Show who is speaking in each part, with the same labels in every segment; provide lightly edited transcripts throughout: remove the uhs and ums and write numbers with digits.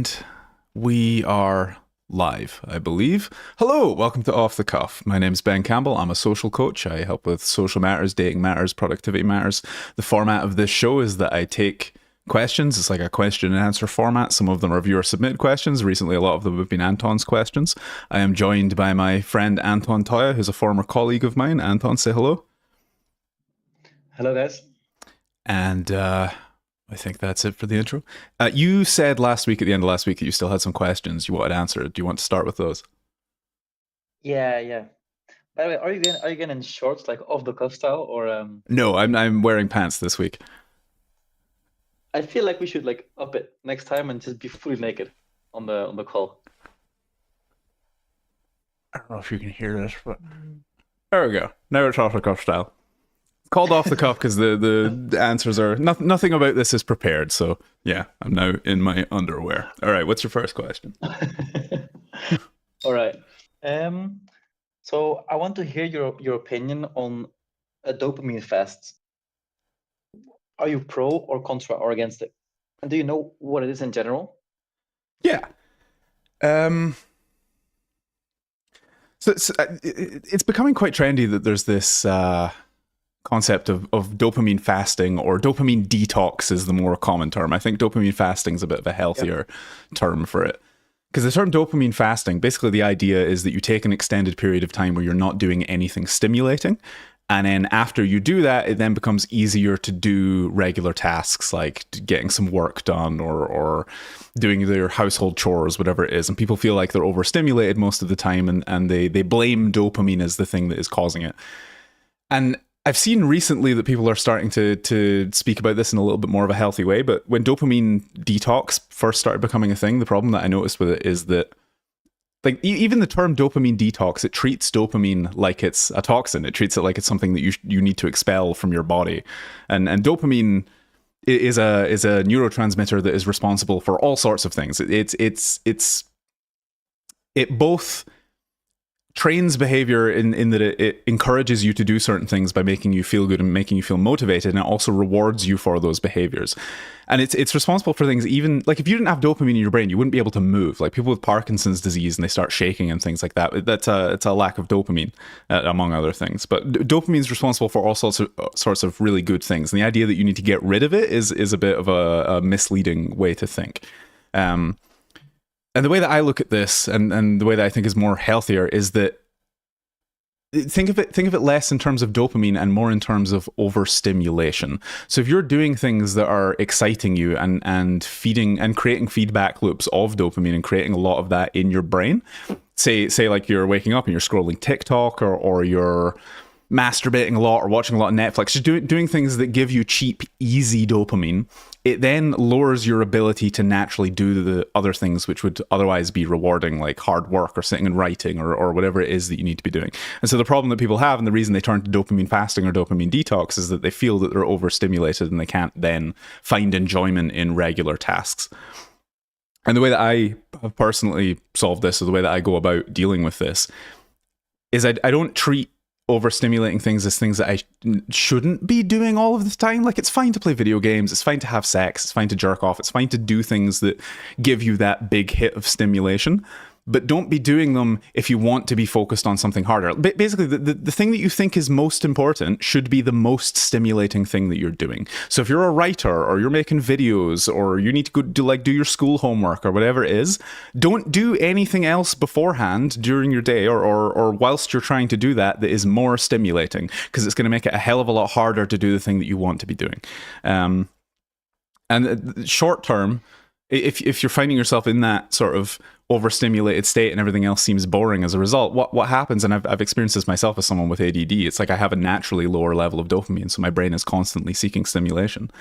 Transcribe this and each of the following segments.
Speaker 1: And we are live, I believe. Hello, welcome to Off the Cuff. My name's Ben Campbell. I'm a social coach. I help with social matters, dating matters, productivity matters. The format of this show is that I take questions. It's like a question and answer format. Some of them are viewer submitted questions. Recently, a lot of them have been Anton's questions. I am joined by my friend Anton Toya, who's a former colleague of mine. Anton, say hello.
Speaker 2: Hello, guys.
Speaker 1: And I think that's it for the intro. You said last week, at the end of last week, that you still had some questions you wanted answered. Do you want to start with those?
Speaker 2: Yeah. By the way, are you getting in shorts like off the cuff style or
Speaker 1: No, I'm wearing pants this week.
Speaker 2: I feel like we should like up it next time and just be fully naked on the call.
Speaker 1: I don't know if you can hear this, but there we go. Now it's off the cuff style. Called off the cuff because the answers are nothing about this is prepared. So yeah, I'm now in my underwear. All right, what's your first question?
Speaker 2: All right. So I want to hear your opinion on a dopamine fast. Are you pro or contra or against it? And do you know what it is in general?
Speaker 1: Yeah. So it's becoming quite trendy that there's this concept of dopamine fasting, or dopamine detox is the more common term. I think dopamine fasting is a bit of a healthier term for it. Because the term dopamine fasting, basically the idea is that you take an extended period of time where you're not doing anything stimulating. And then after you do that, it then becomes easier to do regular tasks like getting some work done or doing their household chores, whatever it is. And people feel like they're overstimulated most of the time, and they blame dopamine as the thing that is causing it. And I've seen recently that people are starting to speak about this in a little bit more of a healthy way. But when dopamine detox first started becoming a thing, the problem that I noticed with it is that, like, even the term dopamine detox, it treats dopamine like it's a toxin. It treats it like it's something that you need to expel from your body. And dopamine is a neurotransmitter that is responsible for all sorts of things. It both trains behavior in that it encourages you to do certain things by making you feel good and making you feel motivated, and it also rewards you for those behaviors. And it's responsible for things, even like if you didn't have dopamine in your brain, you wouldn't be able to move. Like people with Parkinson's disease and they start shaking and things like that, it's a lack of dopamine, among other things. But dopamine is responsible for all sorts of really good things, and the idea that you need to get rid of it is a bit of a misleading way to think. And the way that I look at this, and the way that I think is more healthier, is that think of it less in terms of dopamine and more in terms of overstimulation. So if you're doing things that are exciting you and feeding and creating feedback loops of dopamine and creating a lot of that in your brain, say like you're waking up and you're scrolling TikTok or you're masturbating a lot or watching a lot of Netflix, just doing things that give you cheap, easy dopamine, it then lowers your ability to naturally do the other things which would otherwise be rewarding, like hard work or sitting and writing or whatever it is that you need to be doing. And so the problem that people have, and the reason they turn to dopamine fasting or dopamine detox, is that they feel that they're overstimulated and they can't then find enjoyment in regular tasks. And the way that I have personally solved this, or the way that I go about dealing with this, is I don't treat overstimulating things as things that I shouldn't be doing all of the time. Like, it's fine to play video games, it's fine to have sex, it's fine to jerk off, it's fine to do things that give you that big hit of stimulation, but don't be doing them if you want to be focused on something harder. Basically, the thing that you think is most important should be the most stimulating thing that you're doing. So if you're a writer, or you're making videos, or you need to go do your school homework or whatever it is, don't do anything else beforehand during your day or whilst you're trying to do that is more stimulating, because it's going to make it a hell of a lot harder to do the thing that you want to be doing. And short term, if you're finding yourself in that sort of overstimulated state and everything else seems boring as a result, what happens, and I've experienced this myself as someone with ADD, it's like I have a naturally lower level of dopamine, so my brain is constantly seeking stimulation.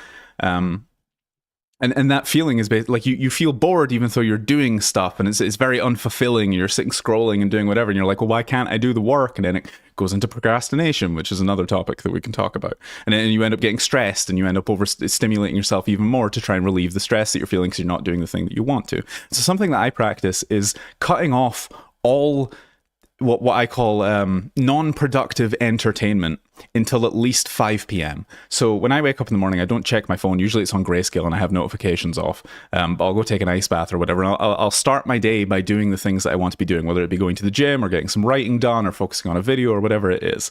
Speaker 1: And that feeling is basically like you feel bored even though you're doing stuff, and it's very unfulfilling. You're sitting scrolling and doing whatever, and you're like, well, why can't I do the work? And then it goes into procrastination, which is another topic that we can talk about. And then you end up getting stressed, and you end up overstimulating yourself even more to try and relieve the stress that you're feeling because you're not doing the thing that you want to. So something that I practice is cutting off all what I call non-productive entertainment until at least 5 p.m. So when I wake up in the morning, I don't check my phone. Usually it's on grayscale and I have notifications off. But I'll go take an ice bath or whatever. And I'll start my day by doing the things that I want to be doing, whether it be going to the gym or getting some writing done or focusing on a video or whatever it is.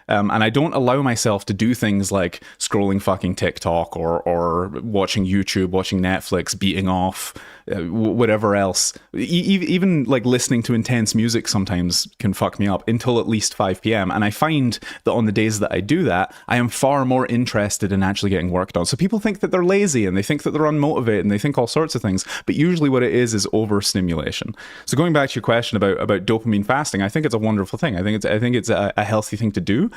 Speaker 1: And I don't allow myself to do things like scrolling fucking TikTok or watching YouTube, watching Netflix, beating off, whatever else. Even like listening to intense music sometimes can fuck me up until at least 5 p.m. And I find that on the days that I do that, I am far more interested in actually getting work done. So people think that they're lazy and they think that they're unmotivated and they think all sorts of things. But usually what it is overstimulation. So going back to your question about dopamine fasting, I think it's a wonderful thing. I think it's a healthy thing to do.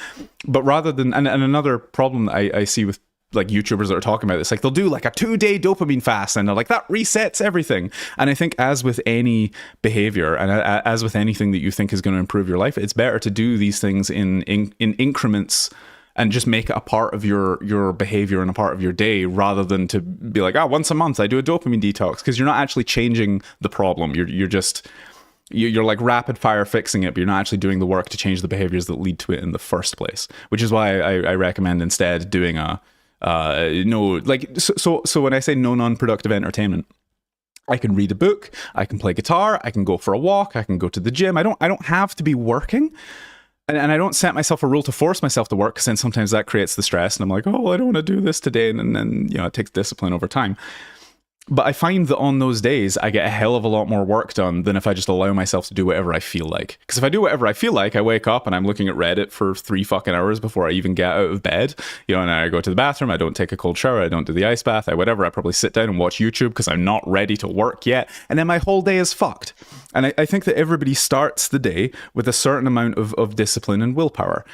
Speaker 1: But rather than, and another problem that I see with like YouTubers that are talking about this, like they'll do like a 2-day dopamine fast and they're like, that resets everything. And I think as with any behavior and as with anything that you think is going to improve your life, it's better to do these things in increments and just make it a part of your behavior and a part of your day, rather than to be like, once a month I do a dopamine detox, because you're not actually changing the problem. You're like rapid fire fixing it, but you're not actually doing the work to change the behaviors that lead to it in the first place, which is why I recommend instead doing so when I say no non-productive entertainment, I can read a book, I can play guitar, I can go for a walk, I can go to the gym. I don't have to be working. And I don't set myself a rule to force myself to work, because then sometimes that creates the stress and I'm like, I don't want to do this today. And then, it takes discipline over time. But I find that on those days, I get a hell of a lot more work done than if I just allow myself to do whatever I feel like. Because if I do whatever I feel like, I wake up and I'm looking at Reddit for 3 fucking hours before I even get out of bed. And I go to the bathroom, I don't take a cold shower, I don't do the ice bath, I probably sit down and watch YouTube because I'm not ready to work yet. And then my whole day is fucked. And I think that everybody starts the day with a certain amount of discipline and willpower.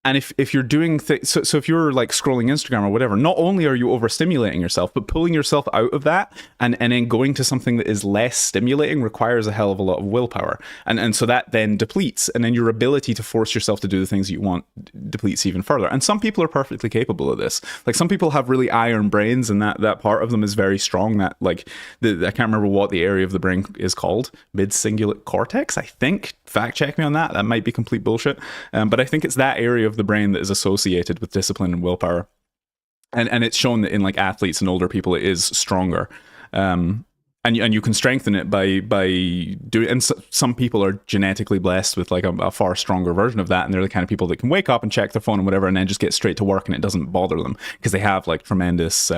Speaker 1: And if you're doing so if you're like scrolling Instagram or whatever, not only are you overstimulating yourself, but pulling yourself out of that and then going to something that is less stimulating requires a hell of a lot of willpower. And so that then depletes, and then your ability to force yourself to do the things that you want depletes even further. And some people are perfectly capable of this. Like some people have really iron brains, and that part of them is very strong. That like I can't remember what the area of the brain is called, mid-cingulate cortex, I think. Fact check me on that. That might be complete bullshit. But I think it's that area of the brain that is associated with discipline and willpower, and it's shown that in like athletes and older people it is stronger, and you can strengthen it by doing. And some people are genetically blessed with like a far stronger version of that, and they're the kind of people that can wake up and check their phone and whatever, and then just get straight to work, and it doesn't bother them because they have like tremendous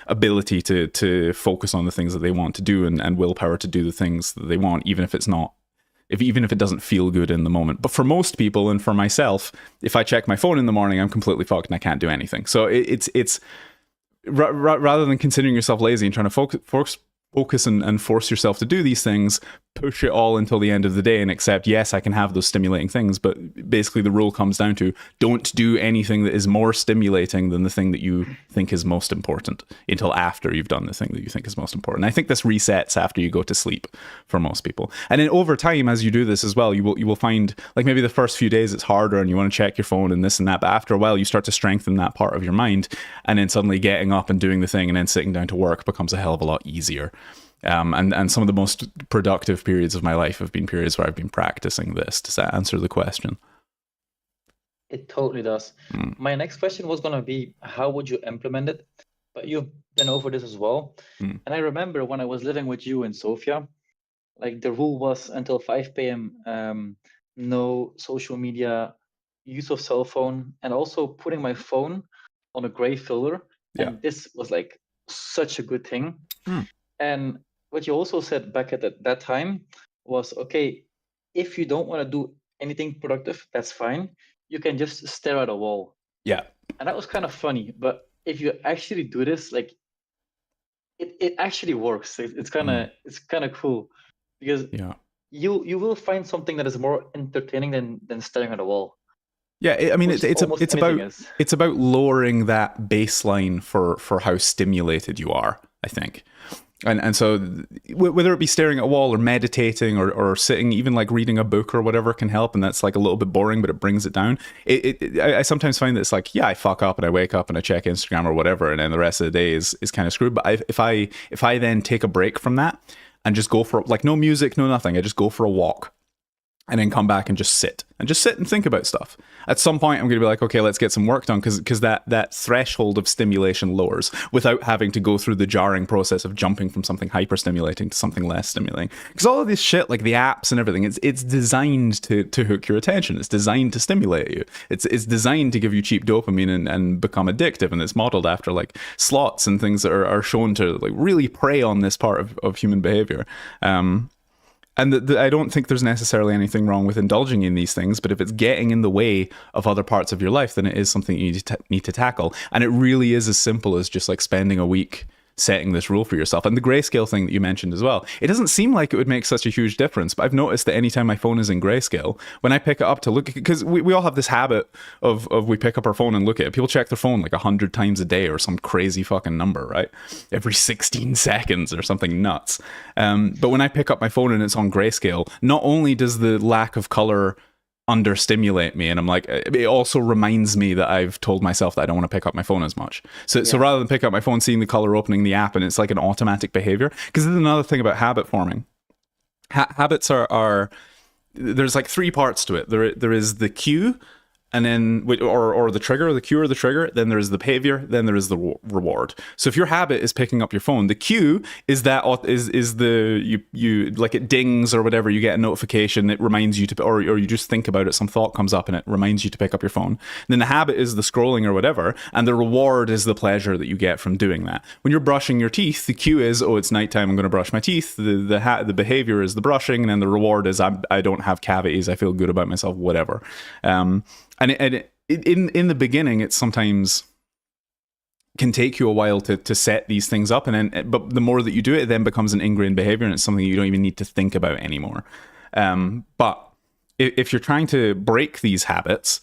Speaker 1: ability to focus on the things that they want to do, and willpower to do the things that they want, even if it doesn't feel good in the moment. But for most people, and for myself, if I check my phone in the morning, I'm completely fucked and I can't do anything. So it's rather than considering yourself lazy and trying to focus and force yourself to do these things, push it all until the end of the day and accept, yes, I can have those stimulating things, but basically the rule comes down to don't do anything that is more stimulating than the thing that you think is most important until after you've done the thing that you think is most important. I think this resets after you go to sleep for most people. And then over time, as you do this as well, you will find like maybe the first few days it's harder and you want to check your phone and this and that, but after a while you start to strengthen that part of your mind, and then suddenly getting up and doing the thing and then sitting down to work becomes a hell of a lot easier. And some of the most productive periods of my life have been periods where I've been practicing this. Does that answer the question?
Speaker 2: It totally does. My next question was going to be, how would you implement it? But you've been over this as well. And I remember when I was living with you in Sofia, like the rule was until 5 p.m., no social media, use of cell phone, and also putting my phone on a gray filter.
Speaker 1: Yeah.
Speaker 2: And this was like such a good thing. And what you also said back at that time was, okay, if you don't want to do anything productive, that's fine. You can just stare at a wall.
Speaker 1: Yeah.
Speaker 2: And that was kind of funny. But if you actually do this, like it actually works. It's kind of cool, because you will find something that is more entertaining than staring at a wall.
Speaker 1: Yeah, I mean, it's about lowering that baseline for how stimulated you are, I think. And so whether it be staring at a wall or meditating or sitting, even like reading a book or whatever can help. And that's like a little bit boring, but it brings it down. I sometimes find that it's like, yeah, I fuck up and I wake up and I check Instagram or whatever, and then the rest of the day is kind of screwed. But if I then take a break from that and just go for like no music, no nothing, I just go for a walk. and then come back and just sit and think about stuff. At some point, I'm going to be like, okay, let's get some work done, because that threshold of stimulation lowers without having to go through the jarring process of jumping from something hyper stimulating to something less stimulating. Because all of this shit, like the apps and everything, it's designed to hook your attention. It's designed to stimulate you. It's designed to give you cheap dopamine and become addictive. And it's modeled after like slots and things that are shown to like really prey on this part of human behavior. And I don't think there's necessarily anything wrong with indulging in these things, but if it's getting in the way of other parts of your life, then it is something you need to tackle. And it really is as simple as just like spending a week setting this rule for yourself. And the grayscale thing that you mentioned as well, it doesn't seem like it would make such a huge difference, but I've noticed that anytime my phone is in grayscale, when I pick it up to look, because we all have this habit of we pick up our phone and look at it. People check their phone like 100 times a day or some crazy fucking number, right? Every 16 seconds or something nuts. But when I pick up my phone and it's on grayscale, not only does the lack of color understimulate me, and I'm like, it also reminds me that I've told myself that I don't want to pick up my phone as much. So rather than pick up my phone, seeing the color, opening the app, and it's like an automatic behavior. Because there's another thing about habit forming. Habits are there's like three parts to it. There is the cue, and then or the trigger, the cue or the trigger, then there's the behavior, then there is the reward. So if your habit is picking up your phone, the cue is that is the you like it dings or whatever, you get a notification, it reminds you to, or you just think about it, some thought comes up and it reminds you to pick up your phone. And then the habit is the scrolling or whatever, and the reward is the pleasure that you get from doing that. When you're brushing your teeth, the cue is, oh, it's nighttime, I'm going to brush my teeth. The behavior is the brushing, and then the reward is I don't have cavities, I feel good about myself, whatever. And in the beginning, it sometimes can take you a while to set these things up, but the more that you do it, it then becomes an ingrained behavior, and it's something you don't even need to think about anymore. But if you're trying to break these habits,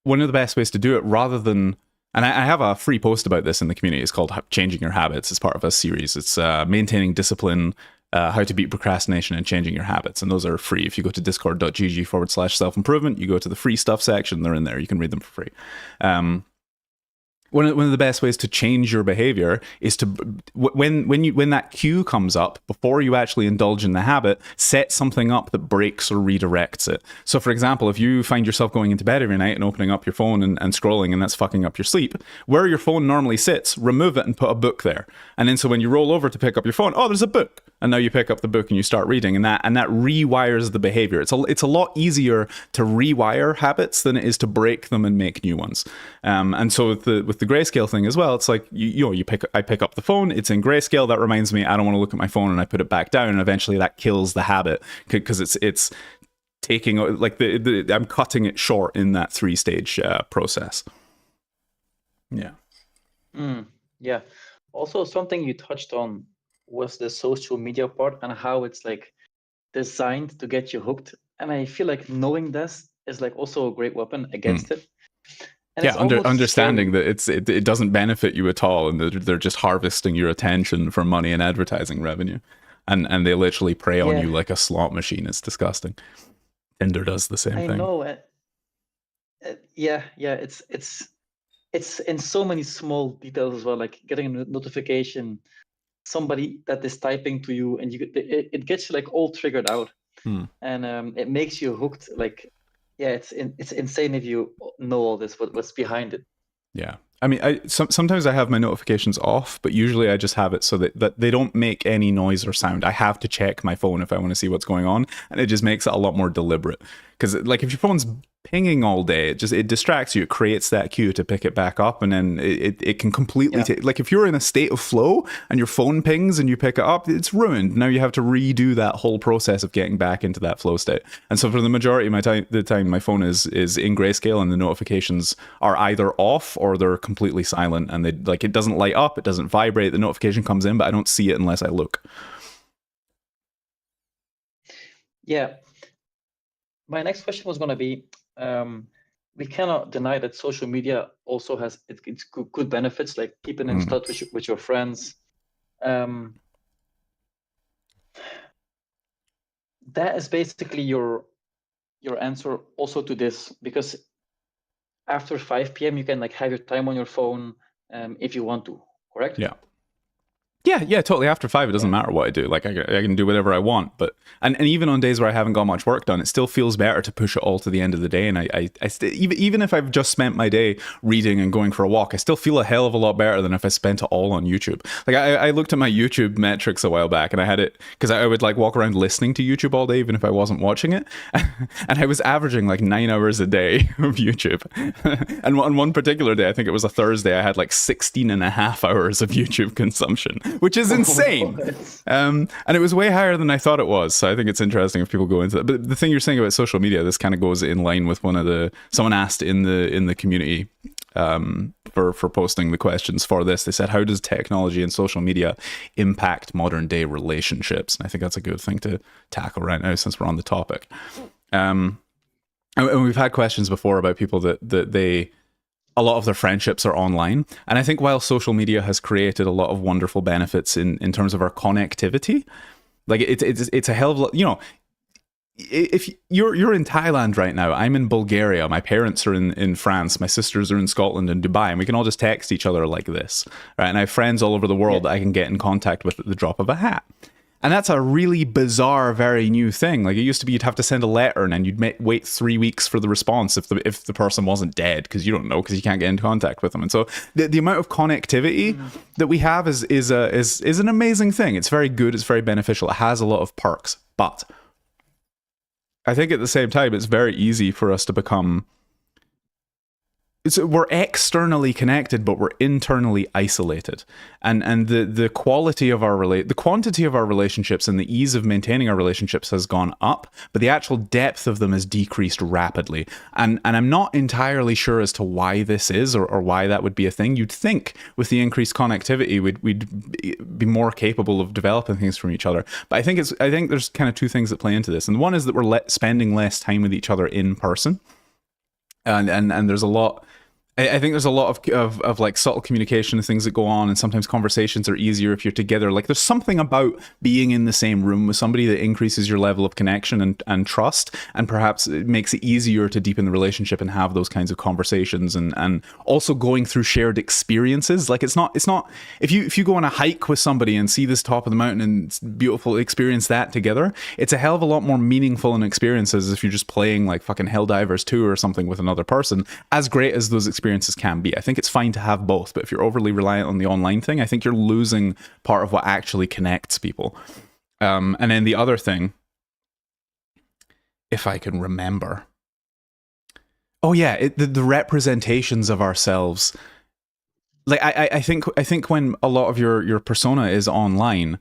Speaker 1: one of the best ways to do it, rather than, and I have a free post about this in the community, it's called Changing Your Habits. It's part of a series. It's maintaining discipline, how to beat procrastination and changing your habits. And those are free. If you go to discord.gg/self-improvement, you go to the free stuff section, they're in there. You can read them for free. One of the best ways to change your behavior is to, when that cue comes up, before you actually indulge in the habit, set something up that breaks or redirects it. So for example, if you find yourself going into bed every night and opening up your phone and scrolling, and that's fucking up your sleep, where your phone normally sits, remove it and put a book there. And then so when you roll over to pick up your phone, oh, there's a book. And now you pick up the book and you start reading, and that rewires the behavior. It's a lot easier to rewire habits than it is to break them and make new ones. And so with the grayscale thing as well, it's like I pick up the phone, it's in grayscale, that reminds me I don't want to look at my phone, and I put it back down, and eventually that kills the habit, because it's taking, like, I'm cutting it short in that 3-stage process. Yeah.
Speaker 2: Yeah. Also, something you touched on was the social media part and how it's like designed to get you hooked. And I feel like knowing this is like also a great weapon against it. And
Speaker 1: yeah, understanding that it doesn't benefit you at all, and they're just harvesting your attention for money and advertising revenue, and they literally prey on you like a slot machine. It's disgusting. Tinder does the same thing.
Speaker 2: I know. Yeah. It's in so many small details as well, like getting a notification, somebody that is typing to you, and it gets you like all triggered out, and it makes you hooked. Like, yeah, it's insane if you know all this, what's behind it.
Speaker 1: Yeah. I mean, sometimes I have my notifications off, but usually I just have it so that they don't make any noise or sound. I have to check my phone if I want to see what's going on, and it just makes it a lot more deliberate. Because like if your phone's pinging all day, it distracts you. It creates that cue to pick it back up, and then it can completely take, like if you're in a state of flow and your phone pings and you pick it up, it's ruined. Now you have to redo that whole process of getting back into that flow state. And so for the majority of the time my phone is in grayscale, and the notifications are either off or they're completely silent, and it doesn't light up, it doesn't vibrate. The notification comes in, but I don't see it unless I look.
Speaker 2: Yeah. My next question was going to be, we cannot deny that social media also has its good benefits, like keeping in touch with your friends. That is basically your answer also to this, because after 5 p.m. you can like have your time on your phone if you want to, correct?
Speaker 1: Yeah. Yeah, totally. After 5, it doesn't matter what I do. Like I can do whatever I want. But and even on days where I haven't got much work done, it still feels better to push it all to the end of the day. And even if I've just spent my day reading and going for a walk, I still feel a hell of a lot better than if I spent it all on YouTube. Like I looked at my YouTube metrics a while back, and I had it because I would like walk around listening to YouTube all day, even if I wasn't watching it, and I was averaging like 9 hours a day of YouTube. And on one particular day, I think it was a Thursday, I had like 16 and a half hours of YouTube consumption, which is insane. And it was way higher than I thought it was. So I think it's interesting if people go into that. But the thing you're saying about social media, this kind of goes in line with someone asked in the community for posting the questions for this. They said, how does technology and social media impact modern day relationships? And I think that's a good thing to tackle right now since we're on the topic. And we've had questions before about people that a lot of their friendships are online. And I think while social media has created a lot of wonderful benefits in terms of our connectivity, like it's a hell of a lot, if you're in Thailand right now, I'm in Bulgaria, my parents are in France, my sisters are in Scotland and Dubai, and we can all just text each other like this, right? And I have friends all over the world that I can get in contact with at the drop of a hat. And that's a really bizarre, very new thing. Like it used to be you'd have to send a letter and then you'd wait 3 weeks for the response if the person wasn't dead, because you don't know, because you can't get in contact with them. And so the amount of connectivity that we have is an amazing thing. It's very good. It's very beneficial. It has a lot of perks. But I think at the same time, it's very easy for us to become... we're externally connected, but we're internally isolated, and the quality of the quantity of our relationships and the ease of maintaining our relationships has gone up, but the actual depth of them has decreased rapidly. And I'm not entirely sure as to why this is or why that would be a thing. You'd think with the increased connectivity, we'd be more capable of developing things from each other. But I think there's kind of two things that play into this, and one is that we're spending less time with each other in person, and there's a lot. I think there's a lot of like subtle communication and things that go on, and sometimes conversations are easier if you're together. Like there's something about being in the same room with somebody that increases your level of connection and trust, and perhaps it makes it easier to deepen the relationship and have those kinds of conversations, and also going through shared experiences. Like it's not if you go on a hike with somebody and see this top of the mountain and it's beautiful, experience that together, it's a hell of a lot more meaningful in experiences if you're just playing like fucking Helldivers 2 or something with another person, as great as those experiences can be. I think it's fine to have both, but if you're overly reliant on the online thing, I think you're losing part of what actually connects people. And then the other thing, if I can remember, the representations of ourselves. Like I think when a lot of your persona is online,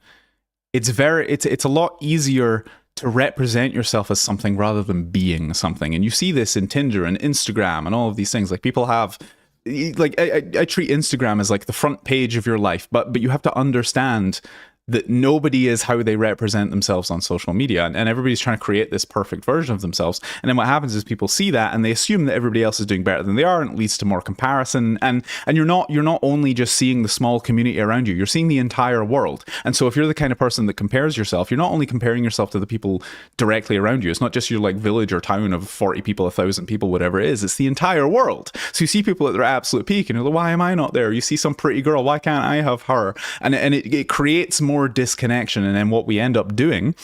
Speaker 1: it's a lot easier to represent yourself as something rather than being something. And you see this in Tinder and Instagram and all of these things. Like people have, like I treat Instagram as like the front page of your life, but you have to understand that nobody is how they represent themselves on social media, and everybody's trying to create this perfect version of themselves. And then what happens is people see that and they assume that everybody else is doing better than they are, and it leads to more comparison. And you're not only just seeing the small community around you, you're seeing the entire world. And so if you're the kind of person that compares yourself, you're not only comparing yourself to the people directly around you. It's not just your like village or town of 40 people, 1,000 people, whatever it is. It's the entire world. So you see people at their absolute peak and you're like, why am I not there? You see some pretty girl, why can't I have her? And it creates more disconnection. And then what we end up doing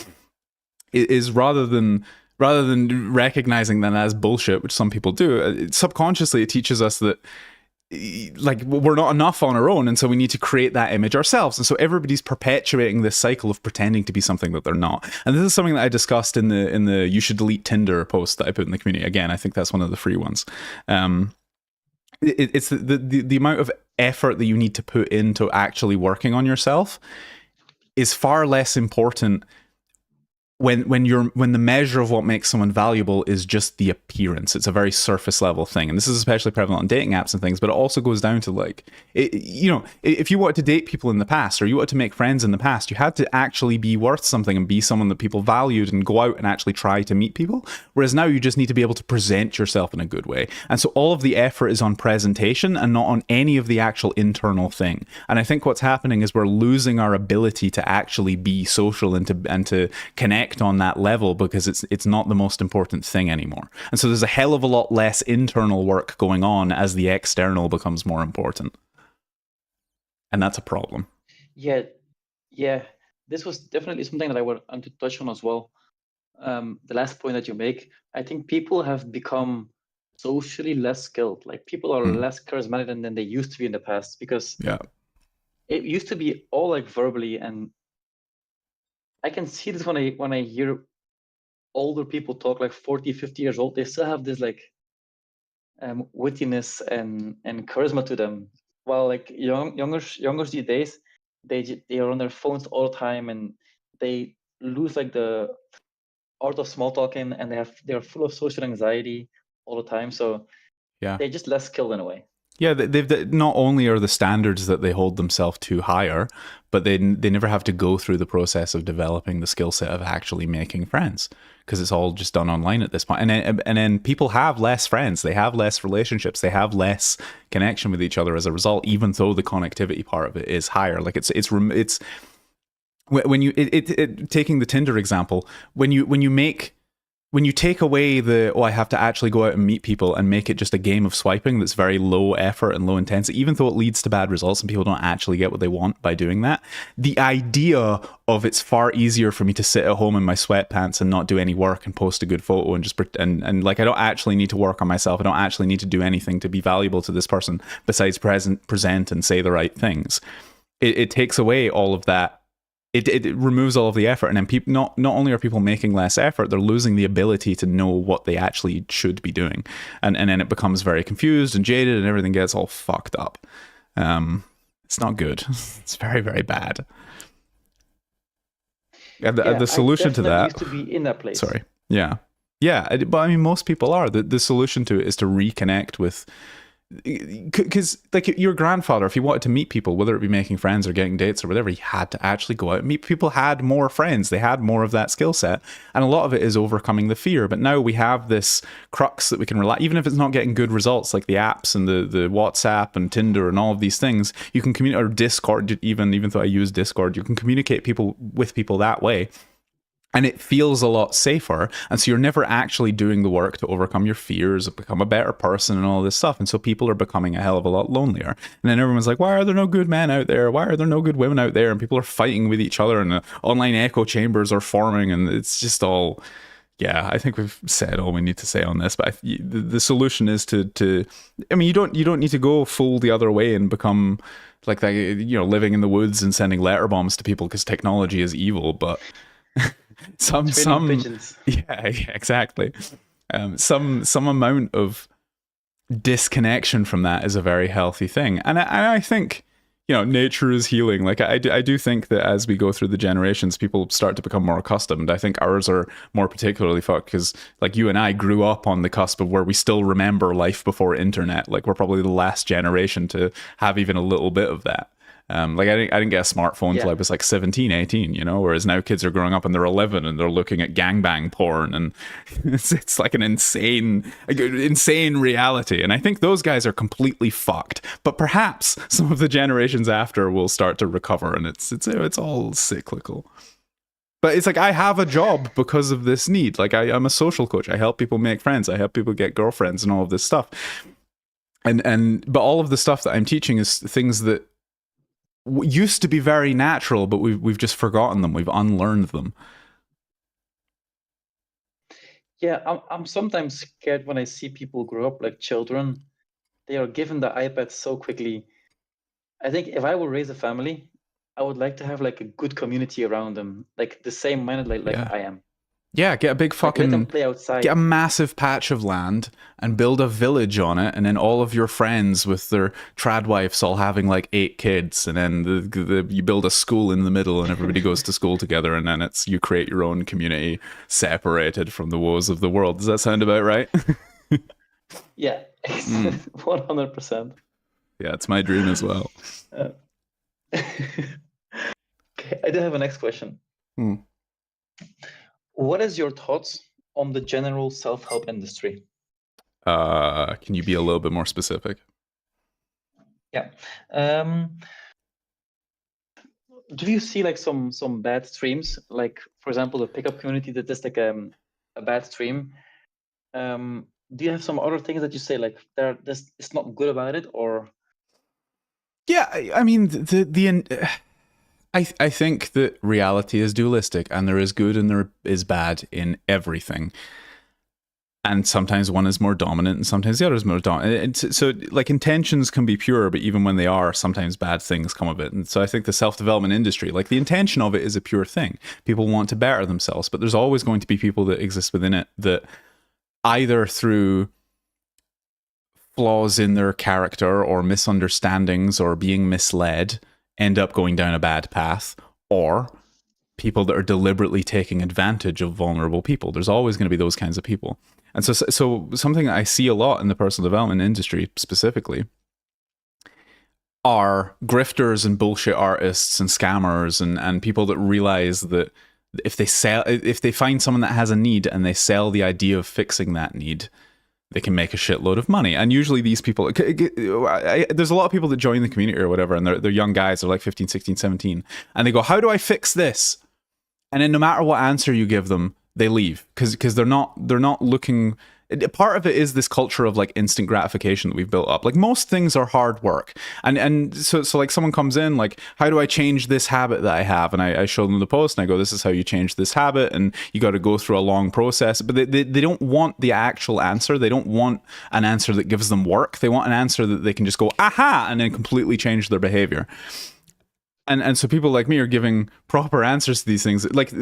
Speaker 1: is rather than recognizing that as bullshit, which some people do, subconsciously it teaches us that like we're not enough on our own, and so we need to create that image ourselves. And so everybody's perpetuating this cycle of pretending to be something that they're not. And this is something that I discussed in the you should delete Tinder post that I put in the community. Again, I think that's one of the free ones. It's the amount of effort that you need to put into actually working on yourself is far less important when the measure of what makes someone valuable is just the appearance. It's a very surface level thing, and this is especially prevalent on dating apps and things. But it also goes down to like, if you wanted to date people in the past, or you wanted to make friends in the past, you had to actually be worth something and be someone that people valued and go out and actually try to meet people. Whereas now you just need to be able to present yourself in a good way, and so all of the effort is on presentation and not on any of the actual internal thing. And I think what's happening is we're losing our ability to actually be social and to connect on that level, because it's not the most important thing anymore. And so there's a hell of a lot less internal work going on as the external becomes more important, and that's a problem.
Speaker 2: Yeah, Yeah, this was definitely something that I want to touch on as well. The last point that you make, I think people have become socially less skilled. Like people are less charismatic than they used to be in the past, because
Speaker 1: Yeah.
Speaker 2: it used to be all like verbally, and I can see this when I hear older people talk, like 40, 50 years old. They still have this like wittiness and charisma to them. While like youngers these days, they are on their phones all the time, and they lose like the art of small talking, and they're full of social anxiety all the time. So
Speaker 1: Yeah.
Speaker 2: they're just less skilled in a way.
Speaker 1: Yeah, they've not only are the standards that they hold themselves to higher, but they never have to go through the process of developing the skill set of actually making friends, because it's all just done online at this point. And then people have less friends, they have less relationships, they have less connection with each other as a result, even though the connectivity part of it is higher. Like it's when you taking the Tinder example, when you take away I have to actually go out and meet people and make it just a game of swiping that's very low effort and low intensity, even though it leads to bad results and people don't actually get what they want by doing that. The idea of it's far easier for me to sit at home in my sweatpants and not do any work and post a good photo and just pretend, and like I don't actually need to work on myself. I don't actually need to do anything to be valuable to this person besides present and say the right things. It takes away all of that. It removes all of the effort, and then people not only are people making less effort, they're losing the ability to know what they actually should be doing, and then it becomes very confused and jaded, and everything gets all fucked up. It's not good. It's very, very bad. The solution to that
Speaker 2: used to be in that place.
Speaker 1: Sorry. Yeah, but I mean, most people are. The solution to it is to reconnect with. Because like your grandfather, if he wanted to meet people, whether it be making friends or getting dates or whatever, he had to actually go out and meet people. Had more friends, they had more of that skill set, and a lot of it is overcoming the fear. But now we have this crux that we can rely, even if it's not getting good results, like the apps and the WhatsApp and Tinder and all of these things. You can communicate, or Discord, even though I use Discord, you can communicate with people that way. And it feels a lot safer. And so you're never actually doing the work to overcome your fears, become a better person, and all this stuff. And so people are becoming a hell of a lot lonelier. And then everyone's like, why are there no good men out there? Why are there no good women out there? And people are fighting with each other, and the online echo chambers are forming. And it's just all, yeah, I think we've said all we need to say on this. But the solution is to, I mean, you don't need to go full the other way and become like that, living in the woods and sending letter bombs to people because technology is evil. But some
Speaker 2: pigeons.
Speaker 1: Yeah, exactly. Some amount of disconnection from that is a very healthy thing, and I think nature is healing. Like I do think that as we go through the generations, people start to become more accustomed. I think ours are more particularly fucked because like you and I grew up on the cusp of where we still remember life before internet. Like we're probably the last generation to have even a little bit of that. Like I didn't get a smartphone until I was like 17, 18, whereas now kids are growing up and they're 11 and they're looking at gangbang porn, and it's like an insane reality. And I think those guys are completely fucked, but perhaps some of the generations after will start to recover, and it's all cyclical. But it's like I have a job because of this need. Like I'm a social coach. I help people make friends. I help people get girlfriends and all of this stuff. But all of the stuff that I'm teaching is things that used to be very natural, but we've just forgotten them. We've unlearned them.
Speaker 2: Yeah, I'm sometimes scared when I see people grow up like children. They are given the iPad so quickly. I think if I were raise a family, I would like to have like a good community around them, like the same minded like I am.
Speaker 1: Yeah, get a big fucking,
Speaker 2: let them play outside.
Speaker 1: Get a massive patch of land and build a village on it, and then all of your friends with their trad wives all having like 8 kids, and then you build a school in the middle, and everybody goes to school together, and then you create your own community separated from the woes of the world. Does that sound about right?
Speaker 2: Yeah, 100%.
Speaker 1: Yeah, it's my dream as well.
Speaker 2: Okay, I do have a next question. What is your thoughts on the general self-help industry?
Speaker 1: Can you be a little bit more specific?
Speaker 2: Yeah. Do you see like some bad streams? Like, for example, the pickup community that is like a bad stream. Do you have some other things that you say like this is not good about it, or?
Speaker 1: Yeah, I mean I think that reality is dualistic, and there is good and there is bad in everything. And sometimes one is more dominant and sometimes the other is more dominant. So like intentions can be pure, but even when they are, sometimes bad things come of it. And so I think the self-development industry, like the intention of it is a pure thing. People want to better themselves, but there's always going to be people that exist within it that either through flaws in their character or misunderstandings or being misled end up going down a bad path, or people that are deliberately taking advantage of vulnerable people. There's always going to be those kinds of people. And so something I see a lot in the personal development industry specifically are grifters and bullshit artists and scammers and people that realize that if they find someone that has a need and they sell the idea of fixing that need, they can make a shitload of money. And usually these people, there's a lot of people that join the community or whatever, and they're young guys, they're like 15, 16, 17, and they go, how do I fix this? And then no matter what answer you give them, they leave because they're not looking. Part of it is this culture of like instant gratification that we've built up. Like most things are hard work, and so like someone comes in like, how do I change this habit that I have? And I show them the post and I go, this is how you change this habit, and you got to go through a long process. But they don't want the actual answer. They don't want an answer that gives them work. They want an answer that they can just go aha and then completely change their behavior. And so people like me are giving proper answers to these things. Like,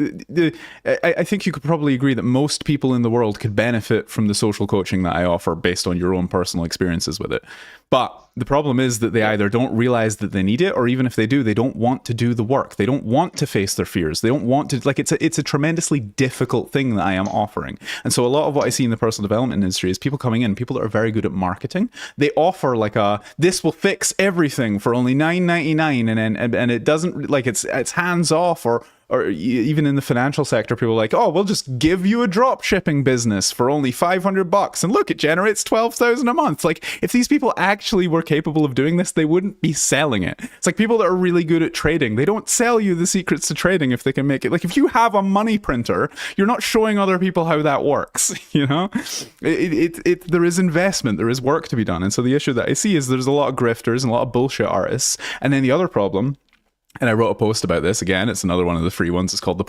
Speaker 1: I think you could probably agree that most people in the world could benefit from the social coaching that I offer based on your own personal experiences with it. But the problem is that they either don't realize that they need it, or even if they do, they don't want to do the work. They don't want to face their fears. They don't want to, like, it's a tremendously difficult thing that I am offering. And so a lot of what I see in the personal development industry is people coming in, people that are very good at marketing. They offer like this will fix everything for only $9.99, and it doesn't, like, it's hands off, or even in the financial sector, people are like, oh, we'll just give you a drop shipping business for only $500, and look, it generates $12,000 a month. Like, if these people actually were capable of doing this, they wouldn't be selling it. It's like people that are really good at trading. They don't sell you the secrets to trading if they can make it. Like, if you have a money printer, you're not showing other people how that works. You know, there is investment, there is work to be done, and so the issue that I see is there's a lot of grifters and a lot of bullshit artists, and then the other problem. And I wrote a post about this. Again, it's another one of the free ones. It's called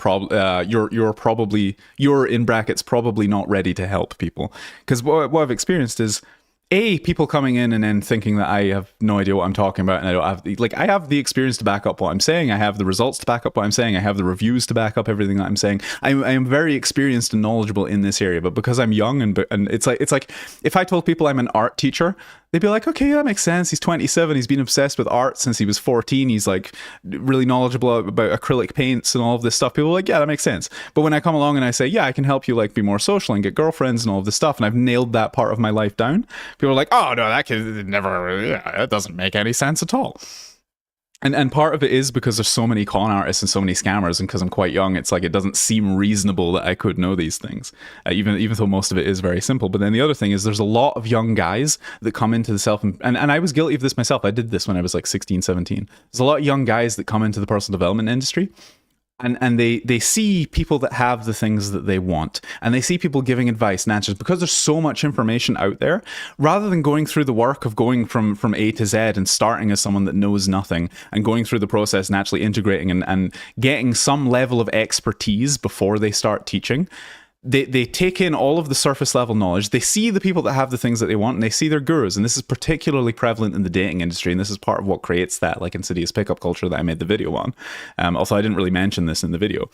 Speaker 1: you're in brackets probably not ready to help people. Because what I've experienced is people coming in and then thinking that I have no idea what I'm talking about, and I don't have I have the experience to back up what I'm saying. I have the results to back up what I'm saying. I have the reviews to back up everything that I'm saying. I am very experienced and knowledgeable in this area, but because I'm young and it's like if I told people I'm an art teacher, they'd be like, okay, that makes sense. He's 27. He's been obsessed with art since he was 14. He's like really knowledgeable about acrylic paints and all of this stuff. People are like, yeah, that makes sense. But when I come along and I say, yeah, I can help you like be more social and get girlfriends and all of this stuff, and I've nailed that part of my life down, people are like, oh no, that kid never, that doesn't make any sense at all. And part of it is because there's so many con artists and so many scammers, and because I'm quite young, it's like it doesn't seem reasonable that I could know these things, even though most of it is very simple. But then the other thing is there's a lot of young guys that come into the and I was guilty of this myself. I did this when I was like 16, 17. There's a lot of young guys that come into the personal development industry, and they see people that have the things that they want, and they see people giving advice and answers because there's so much information out there. Rather than going through the work of going from A to Z and starting as someone that knows nothing and going through the process and actually integrating and getting some level of expertise before they start teaching, they take in all of the surface level knowledge. They see the people that have the things that they want, and they see their gurus. And this is particularly prevalent in the dating industry, and this is part of what creates that like insidious pickup culture that I made the video on. Also, I didn't really mention this in the video.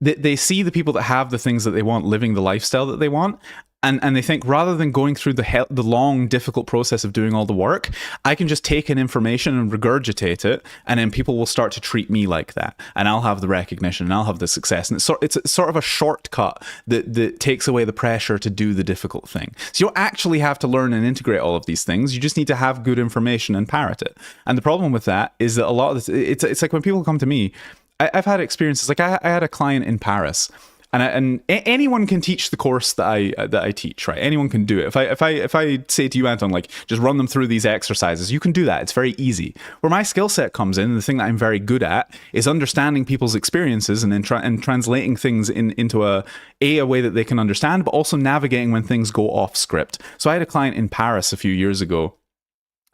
Speaker 1: They see the people that have the things that they want living the lifestyle that they want, and they think rather than going through the long, difficult process of doing all the work, I can just take in information and regurgitate it, and then people will start to treat me like that, and I'll have the recognition, and I'll have the success. And it's sort of a shortcut that takes away the pressure to do the difficult thing. So you don't actually have to learn and integrate all of these things. You just need to have good information and parrot it. And the problem with that is that a lot of this, it's like when people come to me, I've had experiences, like I had a client in Paris, and anyone can teach the course that I teach, right? Anyone can do it. If I say to you, Anton, like, just run them through these exercises, you can do that. It's very easy. Where my skill set comes in, the thing that I'm very good at, is understanding people's experiences and then translating things into a way that they can understand, but also navigating when things go off script. So I had a client in Paris a few years ago.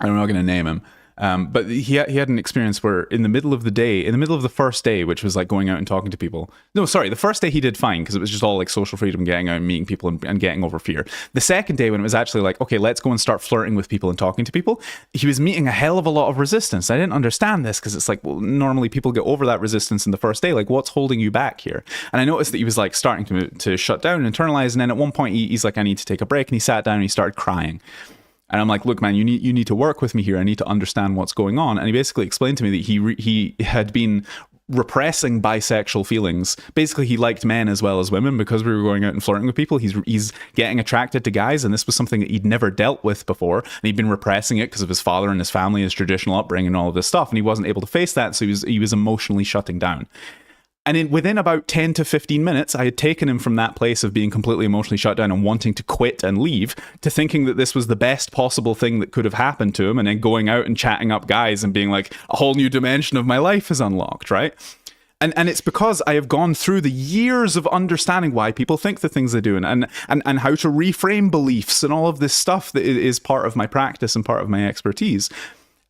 Speaker 1: I'm not going to name him. But he had an experience where in the middle of the first day, which was like going out and talking to people. No, sorry, the first day he did fine because it was just all like social freedom, getting out and meeting people and getting over fear. The second day when it was actually like, okay, let's go and start flirting with people and talking to people, he was meeting a hell of a lot of resistance. I didn't understand this because it's like, well, normally people get over that resistance in the first day. Like, what's holding you back here? And I noticed that he was like starting to shut down and internalize. And then at one point he's like, I need to take a break. And he sat down and he started crying. And I'm like, look, man, you need to work with me here. I need to understand what's going on. And he basically explained to me that he had been repressing bisexual feelings. Basically, he liked men as well as women because we were going out and flirting with people. He's getting attracted to guys, and this was something that he'd never dealt with before. And he'd been repressing it because of his father and his family, his traditional upbringing, and all of this stuff. And he wasn't able to face that, so he was emotionally shutting down. And within about 10 to 15 minutes, I had taken him from that place of being completely emotionally shut down and wanting to quit and leave to thinking that this was the best possible thing that could have happened to him, and then going out and chatting up guys and being like, a whole new dimension of my life is unlocked, right? And it's because I have gone through the years of understanding why people think the things they do and how to reframe beliefs and all of this stuff that is part of my practice and part of my expertise.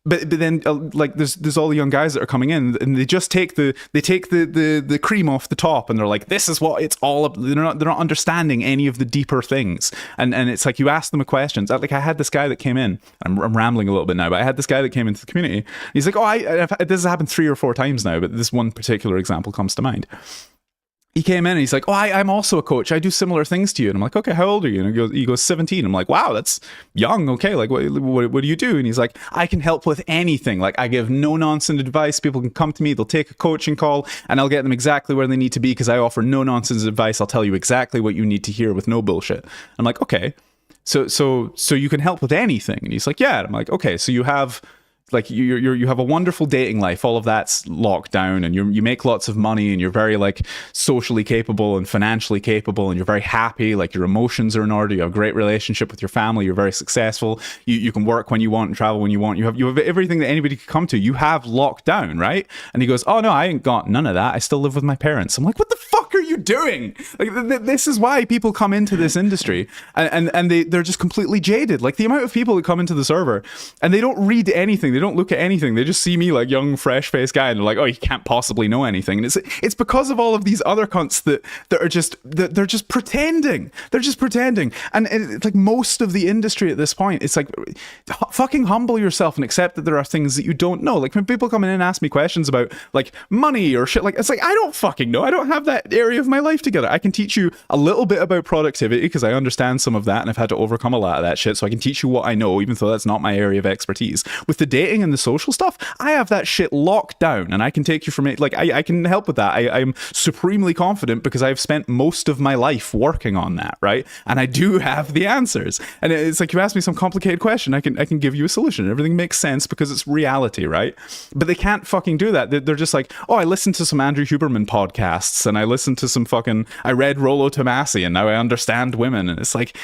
Speaker 1: But then like there's all the young guys that are coming in and they just take the cream off the top and they're like, this is what it's all about. They're not understanding any of the deeper things. And it's like you ask them questions. Like I had this guy that came in. I'm rambling a little bit now, but I had this guy that came into the community. He's like, this has happened 3 or 4 times now, but this one particular example comes to mind. He came in and he's like, I'm also a coach. I do similar things to you. And I'm like, okay, how old are you? And he goes 17. I'm like, wow, that's young. Okay, like, what do you do? And he's like, I can help with anything. Like, I give no nonsense advice. People can come to me. They'll take a coaching call and I'll get them exactly where they need to be because I offer no nonsense advice. I'll tell you exactly what you need to hear with no bullshit. I'm like, okay, so you can help with anything. And he's like, yeah. And I'm like, okay, so you have... like you have a wonderful dating life, all of that's locked down, and you make lots of money, and you're very like socially capable and financially capable, and you're very happy, like your emotions are in order, you have a great relationship with your family, you're very successful, you can work when you want and travel when you want, you have everything that anybody could come to, you have locked down, right? And he goes, oh no, I ain't got none of that, I still live with my parents. I'm like, what the fuck are you doing? Like this is why people come into this industry and they're just completely jaded. Like the amount of people that come into the server and they don't read anything, they don't look at anything, they just see me like young fresh faced guy and they're like, oh, you can't possibly know anything. And it's because of all of these other cunts that are just they're just pretending, and it's like most of the industry at this point, it's like fucking humble yourself and accept that there are things that you don't know. Like when people come in and ask me questions about like money or shit, like it's like I don't fucking know, I don't have that area of my life together. I can teach you a little bit about productivity because I understand some of that and I've had to overcome a lot of that shit, so I can teach you what I know even though that's not my area of expertise. With the dating and the social stuff, I have that shit locked down and I can take you from it. Like I can help with that. I'm supremely confident because I've spent most of my life working on that, right? And I do have the answers. And it's like you ask me some complicated question, I can give you a solution. Everything makes sense because it's reality, right? But they can't fucking do that. They're just like, oh, I listened to some Andrew Huberman podcasts and I listened to some I read Rollo Tomasi and now I understand women. And it's like,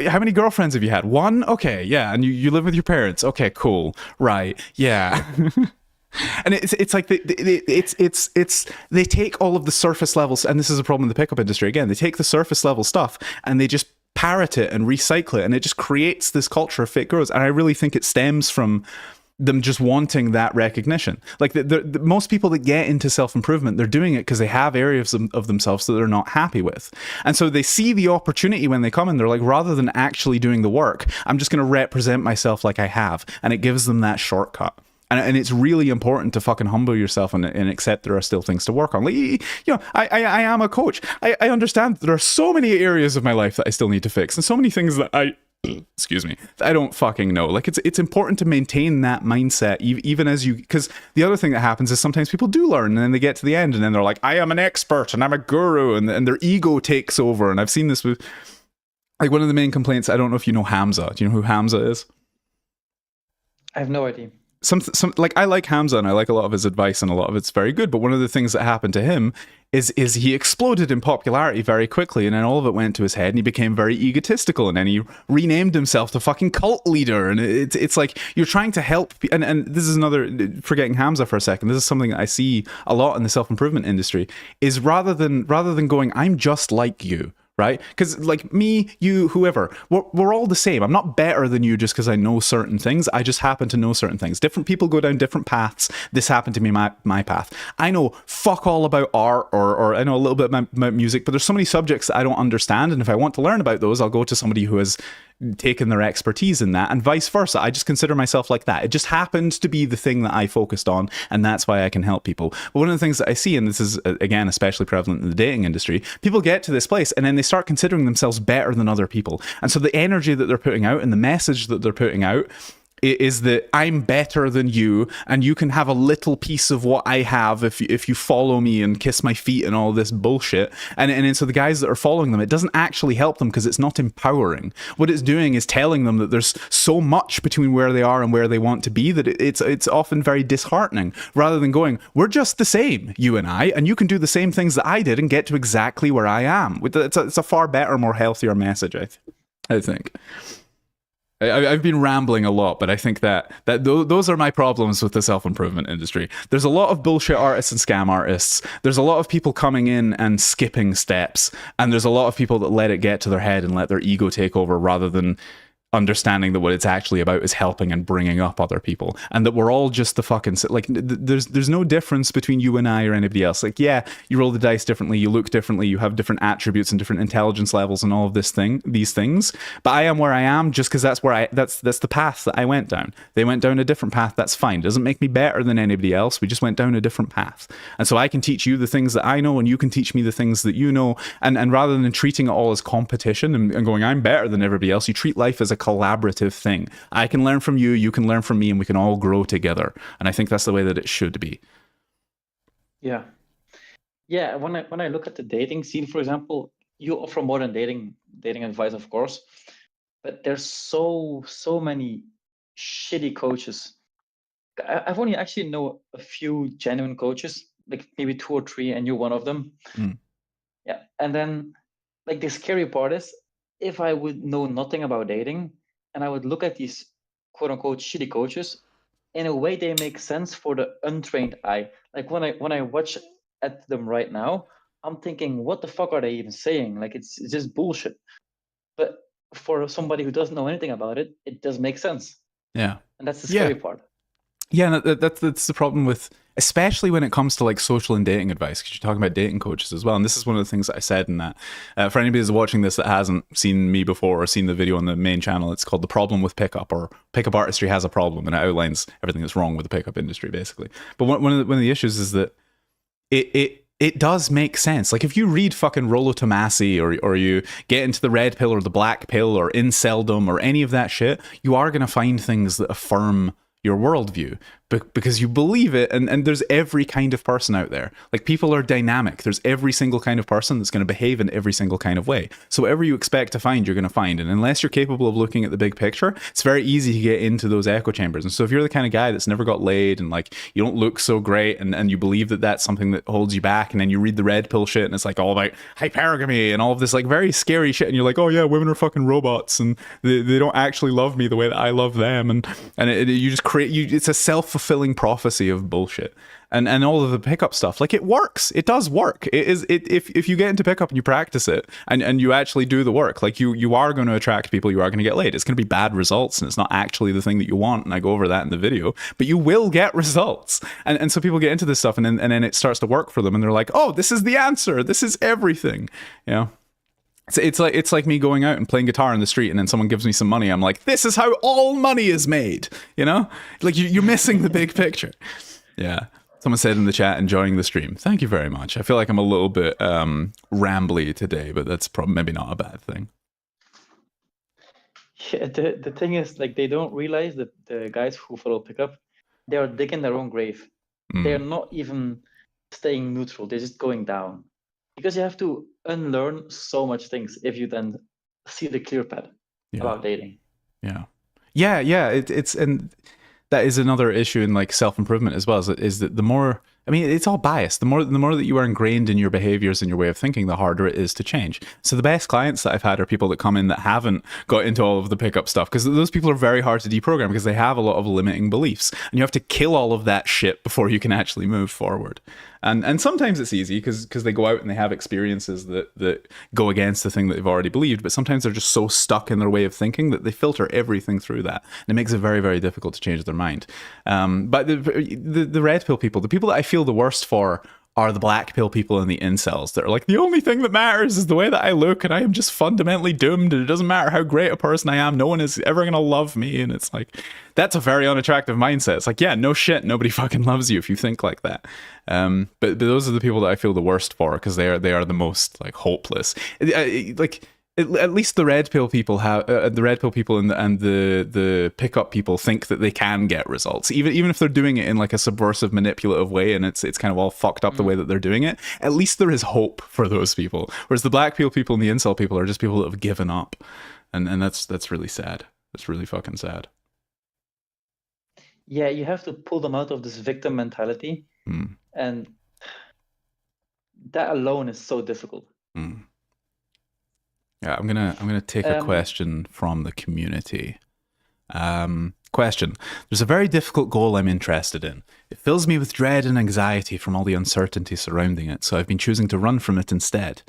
Speaker 1: how many girlfriends have you had? One? Okay, yeah. And you live with your parents? Okay, cool. Right. Yeah. And it's like they take all of the surface levels, and this is a problem in the pickup industry again. They take the surface level stuff and they just parrot it and recycle it, and it just creates this culture of fake gurus. And I really think it stems from them just wanting that recognition. Like the most people that get into self-improvement, they're doing it because they have areas of themselves that they're not happy with. And so they see the opportunity when they come in, they're like, rather than actually doing the work, I'm just going to represent myself like I have. And it gives them that shortcut. And it's really important to fucking humble yourself and accept there are still things to work on. Like, you know, I am a coach. I understand that there are so many areas of my life that I still need to fix, and so many things that excuse me, I don't fucking know. Like it's important to maintain that mindset even as you, because the other thing that happens is sometimes people do learn and then they get to the end and then they're like, I am an expert and I'm a guru, and their ego takes over. And I've seen this with like one of the main complaints. I don't know if you know Hamza. Do you know who Hamza is?
Speaker 2: I have no idea.
Speaker 1: Some like I like Hamza and I like a lot of his advice and a lot of it's very good, but one of the things that happened to him is he exploded in popularity very quickly, and then all of it went to his head and he became very egotistical, and then he renamed himself the fucking cult leader. And it's like you're trying to help, and this is another, forgetting Hamza for a second, this is something that I see a lot in the self-improvement industry, is rather than going, I'm just like you, right? Because like me, you, whoever, we're all the same. I'm not better than you just because I know certain things. I just happen to know certain things. Different people go down different paths. This happened to be my path. I know fuck all about art, or I know a little bit about music, but there's so many subjects that I don't understand, and if I want to learn about those, I'll go to somebody who has taken their expertise in that, and vice versa. I just consider myself like that. It just happened to be the thing that I focused on, and that's why I can help people. But one of the things that I see, and this is again especially prevalent in the dating industry, people get to this place and then they start considering themselves better than other people, and so the energy that they're putting out and the message that they're putting out is that I'm better than you, and you can have a little piece of what I have if you follow me and kiss my feet and all this bullshit. And so the guys that are following them, it doesn't actually help them because it's not empowering. What it's doing is telling them that there's so much between where they are and where they want to be that it's often very disheartening, rather than going, we're just the same, you and you can do the same things that I did and get to exactly where I am. It's a far better, more healthier message, I think. I've been rambling a lot, but I think that those are my problems with the self-improvement industry. There's a lot of bullshit artists and scam artists. There's a lot of people coming in and skipping steps. And there's a lot of people that let it get to their head and let their ego take over, rather than understanding that what it's actually about is helping and bringing up other people, and that we're all just the fucking, like, there's no difference between you and I or anybody else. Like, yeah, you roll the dice differently, you look differently, you have different attributes and different intelligence levels and all of these things, but I am where I am just because that's the path that I went down. They went down a different path. That's fine. It doesn't make me better than anybody else. We just went down a different path, and so I can teach you the things that I know, and you can teach me the things that you know, and rather than treating it all as competition and going, I'm better than everybody else, you treat life as a collaborative thing. I can learn from you, you can learn from me, and we can all grow together. And I think that's the way that it should be.
Speaker 2: Yeah. When I look at the dating scene, for example, you offer more than dating advice, of course, but there's so many shitty coaches. I've only actually know a few genuine coaches, like maybe 2 or 3, and you're one of them. Yeah. And then, like, the scary part is, if I would know nothing about dating and I would look at these quote unquote shitty coaches, in a way they make sense for the untrained eye. Like, when I watch at them right now, I'm thinking, what the fuck are they even saying? Like, it's just bullshit. But for somebody who doesn't know anything about it, it does make sense.
Speaker 1: Yeah.
Speaker 2: And that's the scary part.
Speaker 1: Yeah, that's the problem with, especially when it comes to like social and dating advice, because you're talking about dating coaches as well. And this is one of the things that I said in that. For anybody who's watching this that hasn't seen me before or seen the video on the main channel, it's called The Problem with Pickup, or Pickup Artistry Has a Problem, and it outlines everything that's wrong with the pickup industry, basically. But one of the issues is that it does make sense. Like, if you read fucking Rollo Tomassi, or you get into the red pill or the black pill or inceldom or any of that shit, you are going to find things that affirm your worldview because you believe it, and there's every kind of person out there. Like, people are dynamic. There's every single kind of person that's going to behave in every single kind of way. So whatever you expect to find, you're going to find. And unless you're capable of looking at the big picture, it's very easy to get into those echo chambers. And so if you're the kind of guy that's never got laid, and like, you don't look so great, and you believe that that's something that holds you back, and then you read the red pill shit and it's like all about hypergamy and all of this like very scary shit, and you're like, oh yeah, women are fucking robots and they don't actually love me the way that I love them, and you just create, it's a self-fulfilling prophecy of bullshit. And all of the pickup stuff, like, it works. It does work. If you get into pickup and you practice it, and you actually do the work, like, you are going to attract people, you are going to get laid. It's going to be bad results, and it's not actually the thing that you want, and I go over that in the video, but you will get results. And so people get into this stuff, and then it starts to work for them, and they're like, oh, this is the answer. This is everything. You know? It's like me going out and playing guitar in the street, and then someone gives me some money. I'm like, this is how all money is made. You know, like, you're missing the big picture. Yeah. Someone said in the chat, enjoying the stream. Thank you very much. I feel like I'm a little bit rambly today, but that's probably maybe not a bad thing.
Speaker 2: Yeah, the thing is, like, they don't realize that the guys who follow pickup, they are digging their own grave. They're not even staying neutral. They're just going down. Because you have to unlearn so much things if you then see the clear path about dating. Yeah.
Speaker 1: It's and that is another issue in like self-improvement as well, is that the more I mean, it's all biased. The more that you are ingrained in your behaviors and your way of thinking, the harder it is to change. So the best clients that I've had are people that come in that haven't got into all of the pickup stuff, because those people are very hard to deprogram because they have a lot of limiting beliefs, and you have to kill all of that shit before you can actually move forward. And sometimes it's easy because they go out and they have experiences that go against the thing that they've already believed, but sometimes they're just so stuck in their way of thinking that they filter everything through that, and it makes it very, very difficult to change their mind. But the red pill people, the people that I feel the worst for, are the black pill people and the incels that are like, the only thing that matters is the way that I look, and I am just fundamentally doomed, and it doesn't matter how great a person I am, no one is ever going to love me. And it's like, that's a very unattractive mindset. It's like, yeah, no shit, nobody fucking loves you if you think like that. But those are the people that I feel the worst for, because they are the most like hopeless. Like, at least the red pill people have the red pill people and the pickup people think that they can get results, even if they're doing it in like a subversive, manipulative way, and it's kind of all fucked up the way that they're doing it. At least there is hope for those people. Whereas the black pill people and the incel people are just people that have given up, and that's really sad. That's really fucking sad.
Speaker 2: Yeah, you have to pull them out of this victim mentality, and that alone is so difficult.
Speaker 1: Yeah, I'm gonna take a question from the community. Question: there's a very difficult goal I'm interested in. It fills me with dread and anxiety from all the uncertainty surrounding it, so I've been choosing to run from it instead.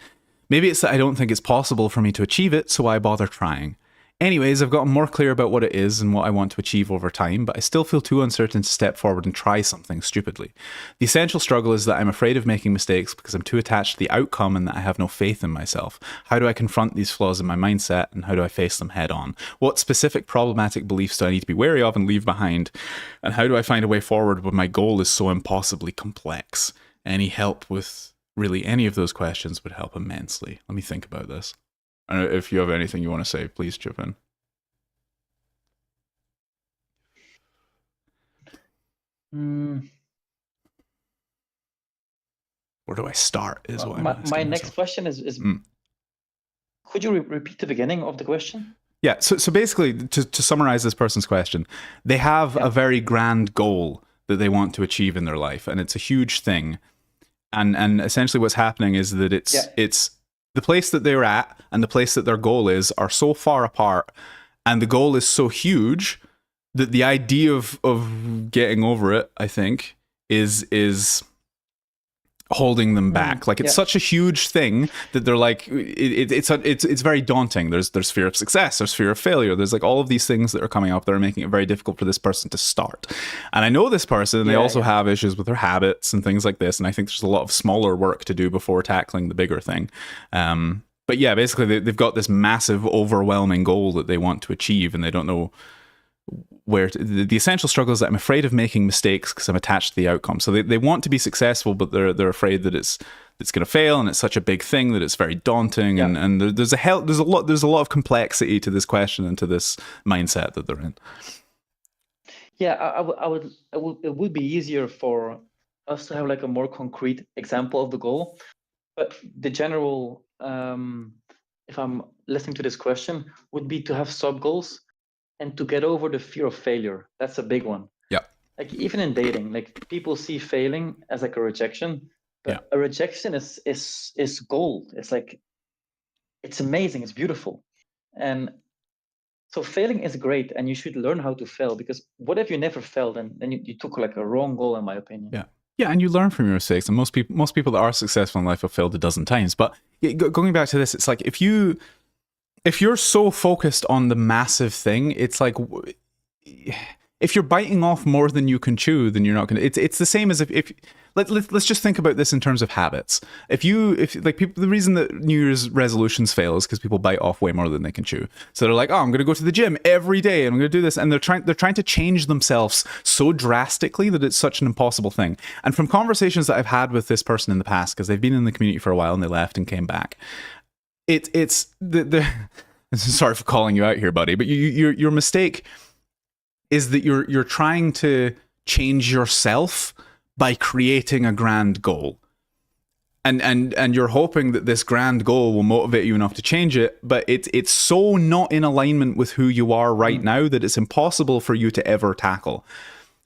Speaker 1: Maybe it's that I don't think it's possible for me to achieve it, so why bother trying? Anyways, I've gotten more clear about what it is and what I want to achieve over time, but I still feel too uncertain to step forward and try something stupidly. The essential struggle is that I'm afraid of making mistakes because I'm too attached to the outcome and that I have no faith in myself. How do I confront these flaws in my mindset, and how do I face them head on? What specific problematic beliefs do I need to be wary of and leave behind? And how do I find a way forward when my goal is so impossibly complex? Any help with really any of those questions would help immensely. Let me think about this. And if you have anything you want to say, please chip in. Where do I start? Is what
Speaker 2: my next question is could you repeat the beginning of the question?
Speaker 1: Yeah. So basically, to summarize this person's question, they have a very grand goal that they want to achieve in their life, and it's a huge thing. And essentially, what's happening is that it's the place that they're at and the place that their goal is are so far apart, and the goal is so huge that the idea of getting over it, I think, is holding them back. Like, it's such a huge thing that they're like, it's very daunting. There's fear of success, there's fear of failure, there's like all of these things that are coming up that are making it very difficult for this person to start. And I know this person, and they also have issues with their habits and things like this, and I think there's a lot of smaller work to do before tackling the bigger thing. But yeah, basically they've got this massive, overwhelming goal that they want to achieve, and they don't know where the essential struggle is that I'm afraid of making mistakes because I'm attached to the outcome. So they want to be successful, but they're afraid that it's going to fail, and it's such a big thing that it's very daunting. And there's a lot of complexity to this question and to this mindset that they're in.
Speaker 2: Yeah, it would be easier for us to have like a more concrete example of the goal, but the general, if I'm listening to this question, would be to have sub goals. And to get over the fear of failure. That's a big one.
Speaker 1: Yeah.
Speaker 2: Like, even in dating, like, people see failing as like a rejection, but a rejection is gold. It's like, it's amazing, it's beautiful. And so failing is great, and you should learn how to fail, because what if you never failed, and then you took like a wrong goal, in my opinion.
Speaker 1: Yeah, and you learn from your mistakes, and most people that are successful in life have failed a dozen times. But going back to this, it's like, if you're so focused on the massive thing, it's like, if you're biting off more than you can chew, then you're not going to. It's the same as if let's just think about this in terms of habits. If like, people, the reason that New Year's resolutions fail is because people bite off way more than they can chew. So they're like, oh, I'm going to go to the gym every day, and I'm going to do this, and they're trying to change themselves so drastically that it's such an impossible thing. And from conversations that I've had with this person in the past, because they've been in the community for a while and they left and came back. It's the sorry for calling you out here, buddy, but your mistake is that you're trying to change yourself by creating a grand goal, and you're hoping that this grand goal will motivate you enough to change it, but it's so not in alignment with who you are right now that it's impossible for you to ever tackle.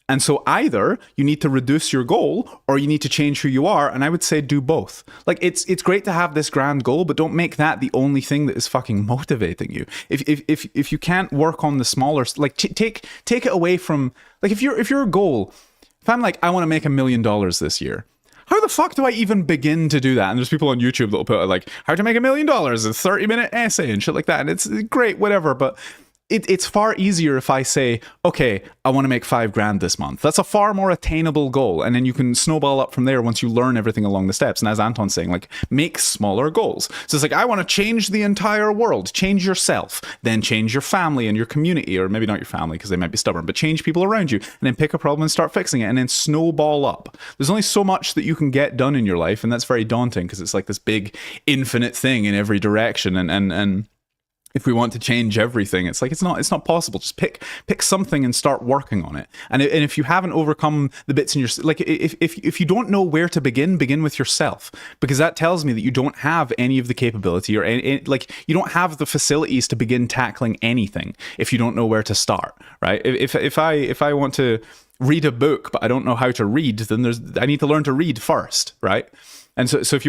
Speaker 1: And so either you need to reduce your goal or you need to change who you are. And I would say do both. Like it's great to have this grand goal, but don't make that the only thing that is fucking motivating you. If you can't work on the smaller, like take it away from, like if your goal, if I'm like, I want to make $1 million this year, how the fuck do I even begin to do that? And there's people on YouTube that'll put like, how to make $1 million, a 30-minute essay and shit like that. And it's great, whatever. But it's far easier if I say, okay, I want to make $5,000 this month. That's a far more attainable goal. And then you can snowball up from there once you learn everything along the steps. And as Anton's saying, like, make smaller goals. So it's like, I want to change the entire world, change yourself, then change your family and your community, or maybe not your family because they might be stubborn, but change people around you, and then pick a problem and start fixing it, and then snowball up. There's only so much that you can get done in your life. And that's very daunting because it's like this big infinite thing in every direction. And if we want to change everything, it's like it's not possible. Just pick something and start working on it. And if you haven't overcome the bits in your, like if you don't know where to begin with yourself, because that tells me that you don't have any of the capability or any, like you don't have the facilities to begin tackling anything if you don't know where to start, right? If I want to read a book but I don't know how to read, then I need to learn to read first, right? And so if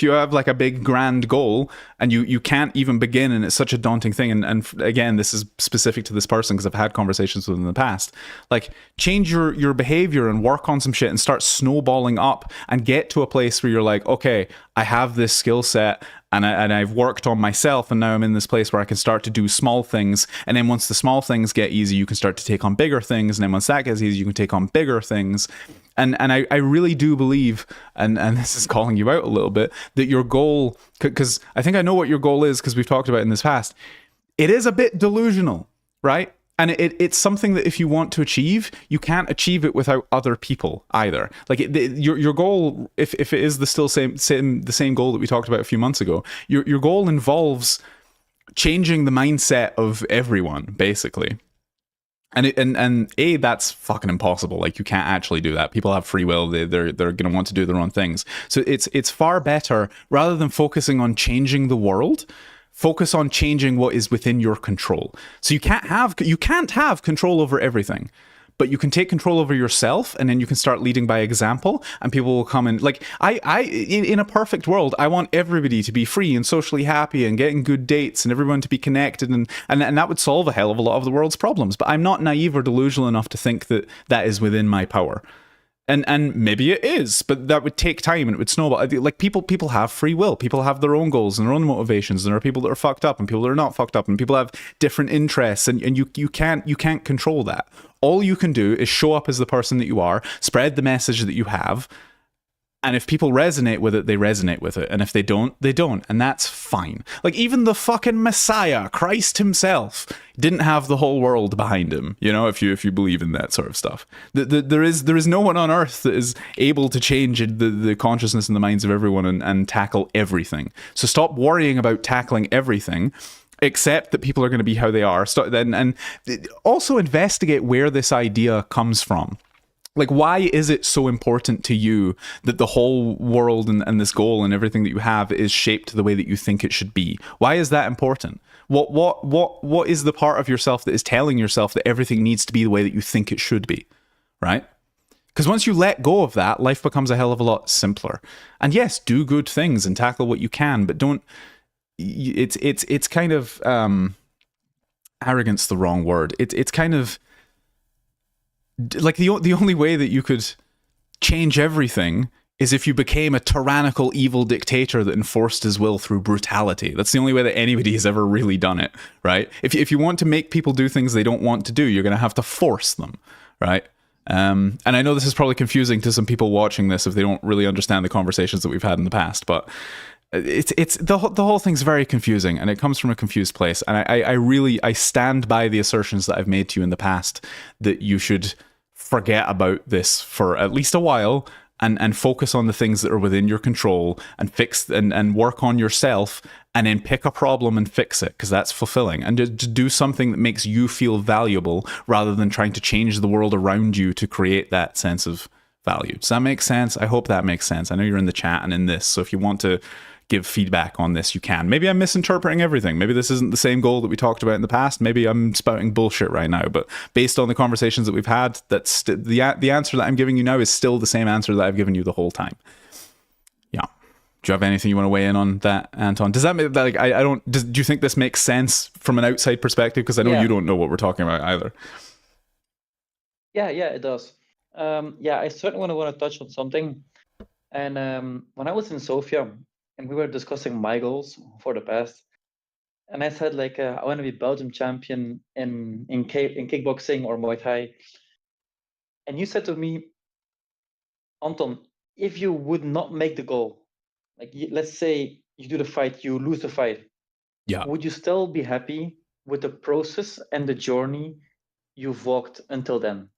Speaker 1: you have like a big grand goal and you can't even begin, and it's such a daunting thing, and again, this is specific to this person because I've had conversations with them in the past, like change your behavior and work on some shit and start snowballing up and get to a place where you're like, okay, I have this skill set and I've worked on myself, and now I'm in this place where I can start to do small things, and then once the small things get easy, you can start to take on bigger things, and then once that gets easy, you can take on bigger things. And I really do believe, and this is calling you out a little bit, that your goal, because I think I know what your goal is because we've talked about it in this past, it is a bit delusional, right? And it's something that if you want to achieve, you can't achieve it without other people either. Like your goal, if it is the same goal that we talked about a few months ago, your goal involves changing the mindset of everyone, basically. And that's fucking impossible. Like you can't actually do that. People have free will. They're going to want to do their own things. So it's far better, rather than focusing on changing the world, focus on changing what is within your control. So you can't have control over everything, but you can take control over yourself, and then you can start leading by example, and people will come in. Like in a perfect world, I want everybody to be free and socially happy and getting good dates and everyone to be connected, and that would solve a hell of a lot of the world's problems. But I'm not naive or delusional enough to think that that is within my power. And maybe it is, but that would take time and it would snowball. Like people have free will. People have their own goals and their own motivations. And there are people that are fucked up and people that are not fucked up, and people have different interests, and you can't control that. All you can do is show up as the person that you are, spread the message that you have, and if people resonate with it, they resonate with it. And if they don't, they don't. And that's fine. Like even the fucking Messiah, Christ himself, didn't have the whole world behind him, you know, if you believe in that sort of stuff. There is no one on earth that is able to change the consciousness and the minds of everyone and tackle everything. So stop worrying about tackling everything. Accept that people are going to be how they are. And also investigate where this idea comes from. Like, why is it so important to you that the whole world and this goal and everything that you have is shaped the way that you think it should be? Why is that important? What is the part of yourself that is telling yourself that everything needs to be the way that you think it should be, right? Because once you let go of that, life becomes a hell of a lot simpler. And yes, do good things and tackle what you can, but don't. It's kind of arrogance, the wrong word. It's kind of like the only way that you could change everything is if you became a tyrannical, evil dictator that enforced his will through brutality. That's the only way that anybody has ever really done it, right? If you want to make people do things they don't want to do, you're going to have to force them, right? And I know this is probably confusing to some people watching this if they don't really understand the conversations that we've had in the past, but it's the whole thing's very confusing, and it comes from a confused place. And I stand by the assertions that I've made to you in the past that you should forget about this for at least a while and focus on the things that are within your control and fix and work on yourself, and then pick a problem and fix it, because that's fulfilling. And to do something that makes you feel valuable rather than trying to change the world around you to create that sense of value. Does that make sense? I hope that makes sense. I know you're in the chat and in this, so if you want to give feedback on this, you can. Maybe I'm misinterpreting everything. Maybe this isn't the same goal that we talked about in the past. Maybe I'm spouting bullshit right now. But based on the conversations that we've had, that's the answer that I'm giving you now is still the same answer that I've given you the whole time. Yeah. Do you have anything you want to weigh in on that, Anton? Does that make, like, I don't, do you think this makes sense from an outside perspective? Because I know you don't know what we're talking about either.
Speaker 2: Yeah, it does. I certainly want to touch on something. And when I was in Sofia and we were discussing my goals for the past, and I said, like, I want to be Belgium champion in kickboxing or Muay Thai. And you said to me, Anton, if you would not make the goal, like, let's say you do the fight, you lose the fight, would you still be happy with the process and the journey you've walked until then?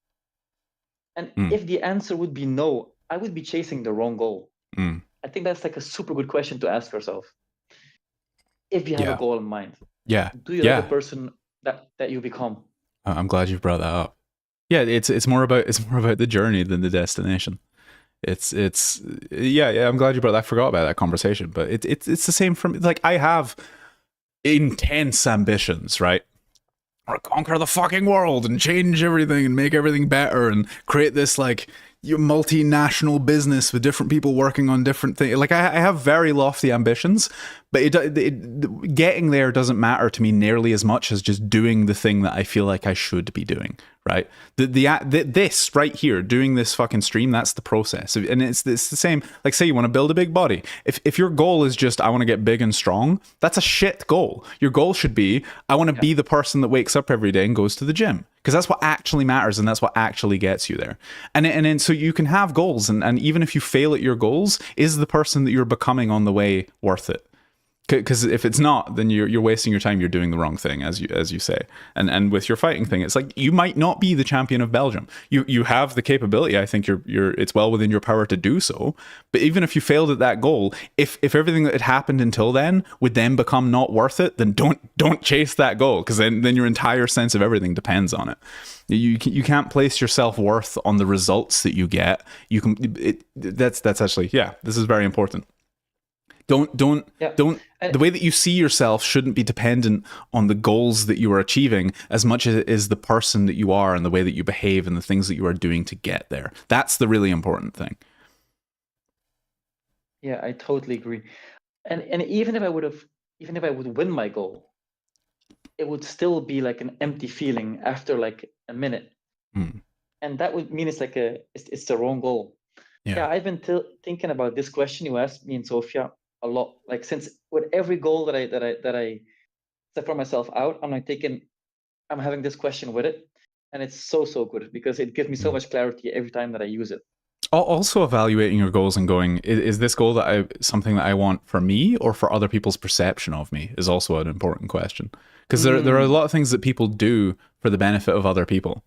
Speaker 2: And if the answer would be no, I would be chasing the wrong goal. I think that's like a super good question to ask yourself. If you have a goal in mind, do you like the person that you become?
Speaker 1: I'm glad you brought that up. Yeah, it's more about the journey than the destination. It's I'm glad you brought that. I forgot about that conversation, but it's the same for me. Like, I have intense ambitions, right? Or conquer the fucking world and change everything and make everything better and create this, like, your multinational business with different people working on different things. Like, I have very lofty ambitions, but getting there doesn't matter to me nearly as much as just doing the thing that I feel like I should be doing, right? This right here, doing this fucking stream, that's the process. And it's the same. Like, say you want to build a big body. If your goal is just, I want to get big and strong, that's a shit goal. Your goal should be, I want to be the person that wakes up every day and goes to the gym. Because that's what actually matters, and that's what actually gets you there. And so you can have goals, and even if you fail at your goals, is the person that you're becoming on the way worth it? Because if it's not, then you're wasting your time. You're doing the wrong thing, as you say. And with your fighting thing, it's like, you might not be the champion of Belgium. You have the capability. I think it's well within your power to do so. But even if you failed at that goal, if everything that had happened until then would then become not worth it, then don't chase that goal, because then your entire sense of everything depends on it. You can't place your self-worth on the results that you get. That's actually, this is very important. Don't the way that you see yourself shouldn't be dependent on the goals that you are achieving as much as it is the person that you are and the way that you behave and the things that you are doing to get there. That's the really important thing.
Speaker 2: Yeah, I totally agree. And even if I would win my goal, it would still be like an empty feeling after like a minute. And that would mean it's like it's the wrong goal. Yeah, I've been thinking about this question you asked me in Sofia a lot. Like, since with every goal that I set for myself out, I'm having this question with it, and it's so good because it gives me so much clarity every time that I use it.
Speaker 1: Also evaluating your goals and going, is this goal something that I want for me or for other people's perception of me, is also an important question. Because there are a lot of things that people do for the benefit of other people.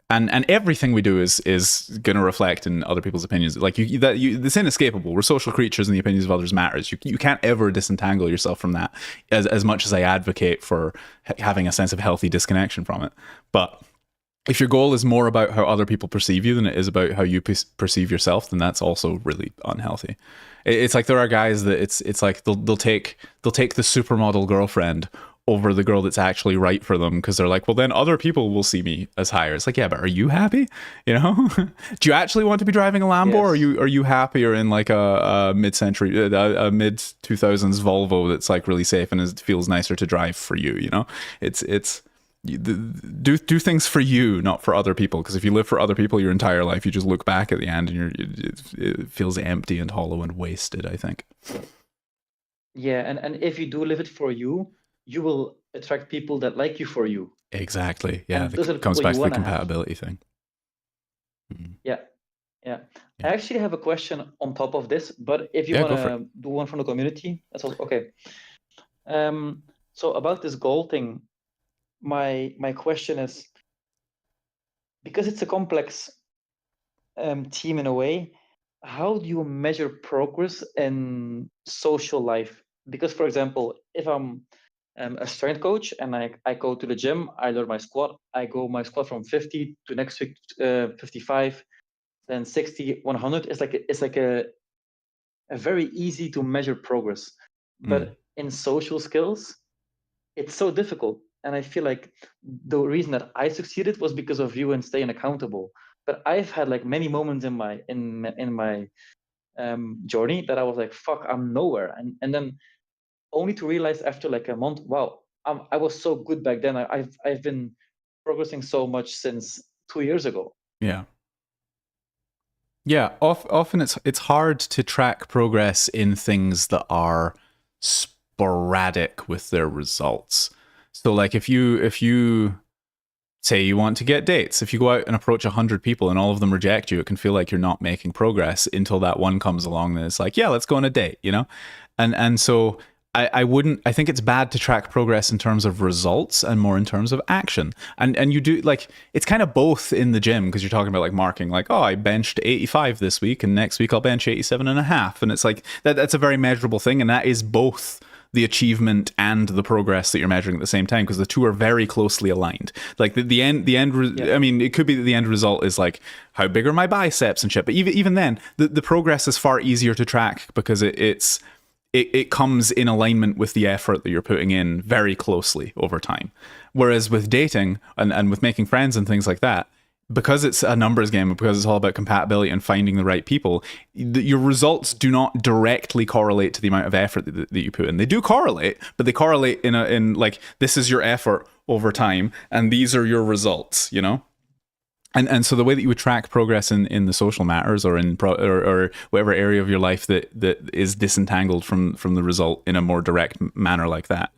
Speaker 1: And everything we do is going to reflect in other people's opinions. Like, it's inescapable. We're social creatures, and the opinions of others matters. You can't ever disentangle yourself from that. As much as I advocate for having a sense of healthy disconnection from it, but if your goal is more about how other people perceive you than it is about how you perceive yourself, then that's also really unhealthy. It's like, there are guys that it's like they'll take the supermodel girlfriend over the girl that's actually right for them, because they're like, well, then other people will see me as higher. It's like, yeah, but are you happy? You know, do you actually want to be driving a Lambo, or are you happier in like a mid-century, a mid-2000s Volvo that's like really safe and it feels nicer to drive for you? You know, do things for you, not for other people. Because if you live for other people your entire life, you just look back at the end and it feels empty and hollow and wasted, I think.
Speaker 2: Yeah, and if you do live it for you, you will attract people that like you for you.
Speaker 1: Exactly. Yeah, it comes back to the compatibility thing.
Speaker 2: Yeah. I actually have a question on top of this, but if you want to do one from the community, that's also okay. So about this goal thing, my question is, because it's a complex team in a way, how do you measure progress in social life? Because, for example, if I'm a strength coach and I go to the gym, I learn my squat, I go my squat from 50 to next week 55, then 60, 100. It's like a very easy to measure progress. But in social skills, it's so difficult. And I feel like the reason that I succeeded was because of you and staying accountable. But I've had like many moments in my journey that I was like, fuck, I'm nowhere. And then only to realize after like a month, wow, I was so good back then. I've been progressing so much since 2 years ago.
Speaker 1: Yeah. Yeah, often it's hard to track progress in things that are sporadic with their results. So like if you say you want to get dates, if you go out and approach 100 people and all of them reject you, it can feel like you're not making progress until that one comes along and it's like, yeah, let's go on a date, you know? And so I think it's bad to track progress in terms of results and more in terms of action. And you do like, it's kind of both in the gym because you're talking about like marking, like, oh, I benched 85 this week and next week I'll bench 87 and a half. And it's like, that's a very measurable thing. And that is both the achievement and the progress that you're measuring at the same time because the two are very closely aligned. Like the end I mean, it could be that the end result is like how big are my biceps and shit, but even then the progress is far easier to track because it comes in alignment with the effort that you're putting in very closely over time. Whereas with dating and with making friends and things like that, because it's a numbers game, because it's all about compatibility and finding the right people, your results do not directly correlate to the amount of effort that you put in. They do correlate, but they correlate in like, this is your effort over time, and these are your results, you know? And so the way that you would track progress in the social matters or in or whatever area of your life that is disentangled from the result in a more direct manner like that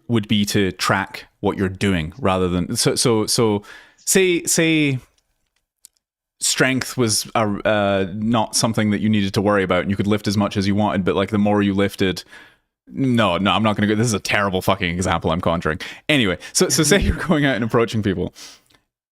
Speaker 1: would be to track what you're doing rather than so say strength was not something that you needed to worry about and you could lift as much as you wanted, but like the more you lifted, no, I'm not going to go. This is a terrible fucking example I'm conjuring. Anyway, so say you're going out and approaching people.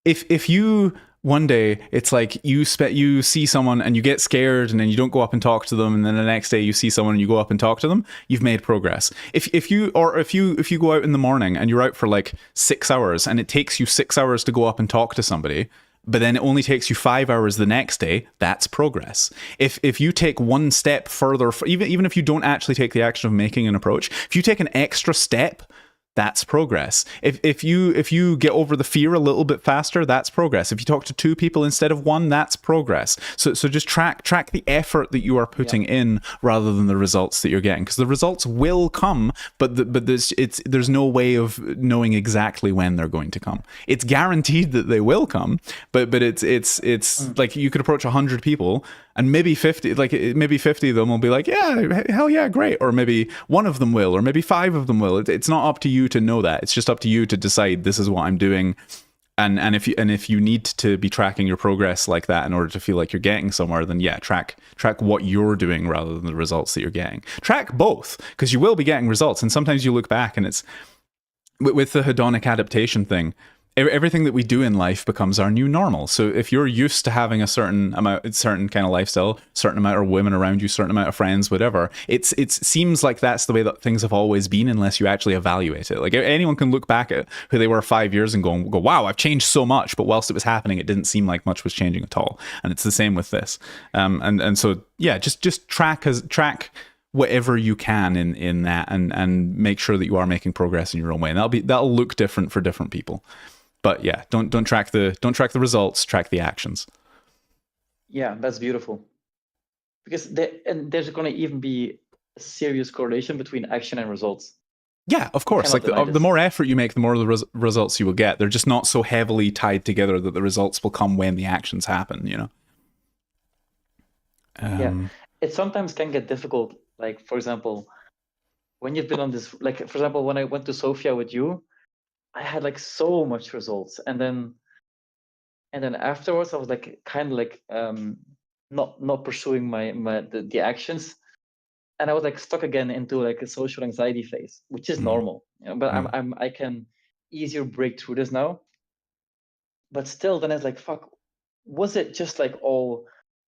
Speaker 1: If you one day it's like you see someone and you get scared and then you don't go up and talk to them, and then the next day you see someone and you go up and talk to them, you've made progress. If you go out in the morning and you're out for like 6 hours and it takes you 6 hours to go up and talk to somebody, but then it only takes you 5 hours the next day, that's progress. If you take one step further, even if you don't actually take the action of making an approach, if you take an extra step, that's progress. If you get over the fear a little bit faster, that's progress. If you talk to 2 people instead of 1, that's progress. So just track the effort that you are putting in rather than the results that you're getting, because the results will come, but there's no way of knowing exactly when they're going to come. It's guaranteed that they will come, but it's like you could approach 100 people and maybe 50 of them will be like, yeah, hell yeah, great. Or maybe one of them will, or maybe 5 of them will. It's not up to you to know that. It's just up to you to decide this is what I'm doing. And if you need to be tracking your progress like that in order to feel like you're getting somewhere, then yeah, track what you're doing rather than the results that you're getting. Track both, because you will be getting results. And sometimes you look back and it's with the hedonic adaptation thing. Everything that we do in life becomes our new normal. So if you're used to having a certain kind of lifestyle, certain amount of women around you, certain amount of friends, whatever, it seems like that's the way that things have always been unless you actually evaluate it. Like anyone can look back at who they were 5 years and go, wow, I've changed so much. But whilst it was happening, it didn't seem like much was changing at all. And it's the same with this. And so yeah, just track whatever you can in that and make sure that you are making progress in your own way. And that'll look different for different people. But yeah, don't track the results, track the actions.
Speaker 2: Yeah, that's beautiful. Because there's going to even be a serious correlation between action and results.
Speaker 1: Yeah, of course. Like the more effort you make, the more the results you will get. They're just not so heavily tied together that the results will come when the actions happen, you know?
Speaker 2: Yeah, it sometimes can get difficult. Like, for example, when you've been on this, like, for example, when I went to Sofia with you, I had like so much results, and then afterwards I was like kind of like not pursuing the actions, and I was like stuck again into like a social anxiety phase, which is normal, you know, but I can easier break through this now. But still, then it's like, fuck, was it just like all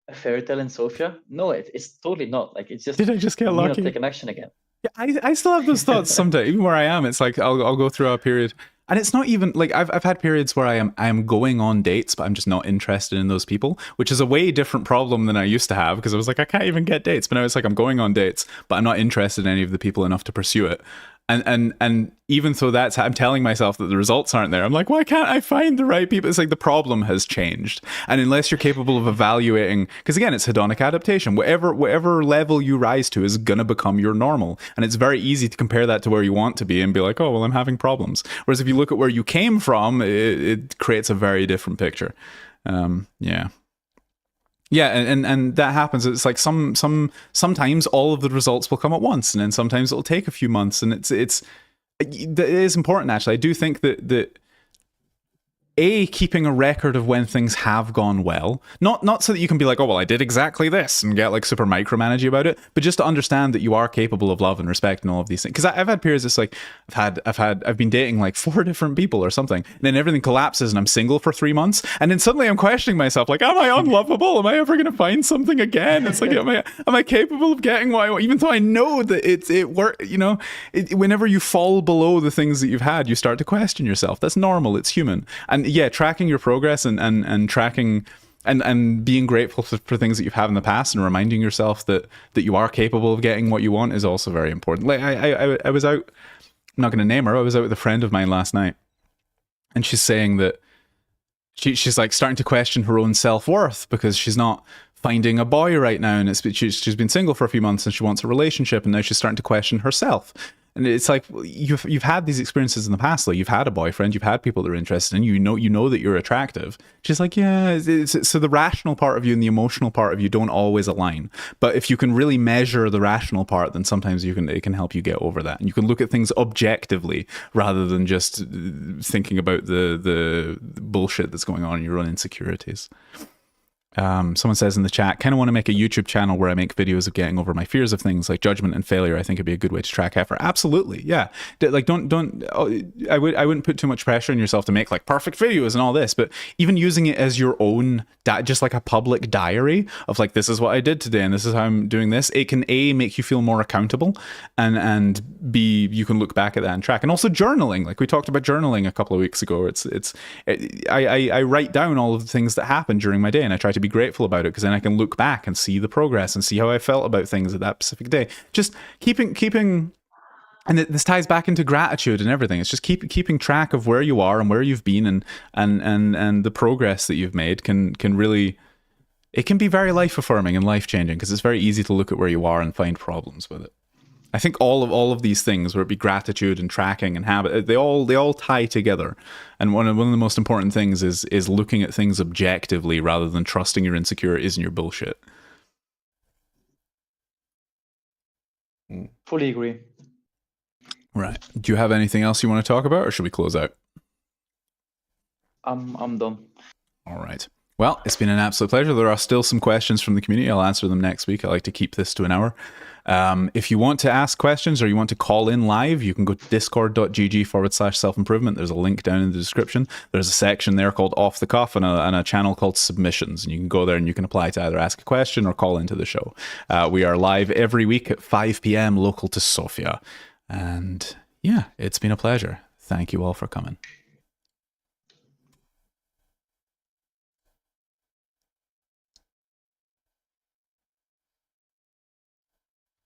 Speaker 2: a fairy tale in Sofia? No, it's totally not. Like, it's just,
Speaker 1: did I just get lucky?
Speaker 2: Not take an action again.
Speaker 1: Yeah, I still have those thoughts sometimes. Even where I am, it's like I'll go through a period. And it's not even like I've had periods where I am going on dates, but I'm just not interested in those people, which is a way different problem than I used to have, because I was like, I can't even get dates. But now it's like I'm going on dates, but I'm not interested in any of the people enough to pursue it. And even though that's, I'm telling myself that the results aren't there, I'm like, why can't I find the right people? It's like the problem has changed. And unless you're capable of evaluating, because again, it's hedonic adaptation, whatever level you rise to is going to become your normal. And it's very easy to compare that to where you want to be and be like, oh, well, I'm having problems. Whereas if you look at where you came from, it creates a very different picture. Yeah. Yeah, and that happens. It's like sometimes all of the results will come at once, and then sometimes it'll take a few months, and it is important, actually. I do think that keeping a record of when things have gone well, not so that you can be like, oh, well, I did exactly this and get like super micromanagey about it, but just to understand that you are capable of love and respect and all of these things. Because I've had periods, it's like I've been dating like 4 different people or something, and then everything collapses and I'm single for 3 months, and then suddenly I'm questioning myself, like, am I unlovable? Am I ever going to find something again? It's like, am I capable of getting what I want? Even though I know that it work, whenever you fall below the things that you've had, you start to question yourself. That's normal. It's human. And yeah, tracking your progress and tracking and being grateful for things that you've had in the past and reminding yourself that you are capable of getting what you want is also very important. Like I was out, I'm not going to name her, I was out with a friend of mine last night, and she's saying that she's like starting to question her own self-worth because she's not finding a boy right now, and she's been single for a few months and she wants a relationship, and now she's starting to question herself. And it's like, you've had these experiences in the past. Like, you've had a boyfriend, you've had people that are interested in you, you know that you're attractive. She's like, yeah. So the rational part of you and the emotional part of you don't always align. But if you can really measure the rational part, then sometimes it can help you get over that. And you can look at things objectively rather than just thinking about the bullshit that's going on in your own insecurities. Someone says in the chat, kind of want to make a YouTube channel where I make videos of getting over my fears of things like judgment and failure. I think it'd be a good way to track effort. Absolutely. Yeah. Like, I wouldn't put too much pressure on yourself to make like perfect videos and all this, but even using it as your own, just like a public diary of like, this is what I did today and this is how I'm doing this. It can make you feel more accountable, and B, you can look back at that and track. And also journaling. Like we talked about journaling a couple of weeks ago. I write down all of the things that happened during my day, and I try to be grateful about it, because then I can look back and see the progress and see how I felt about things at that specific day. Just keeping and this ties back into gratitude and everything. It's just keeping track of where you are and where you've been, and the progress that you've made can really, it can be very life affirming and life changing, because it's very easy to look at where you are and find problems with it. I think all of these things, whether it be gratitude and tracking and habit, they all tie together. And one of the most important things is looking at things objectively rather than trusting your insecurities and your bullshit.
Speaker 2: Fully agree.
Speaker 1: Right. Do you have anything else you want to talk about, or should we close out?
Speaker 2: I'm done.
Speaker 1: All right. Well, it's been an absolute pleasure. There are still some questions from the community. I'll answer them next week. I like to keep this to an hour. If you want to ask questions or you want to call in live, you can go to discord.gg/self-improvement. There's a link down in the description. There's a section there called Off the Cuff and a channel called Submissions. And you can go there and you can apply to either ask a question or call into the show. We are live every week at 5 p.m. local to Sofia. And yeah, it's been a pleasure. Thank you all for coming.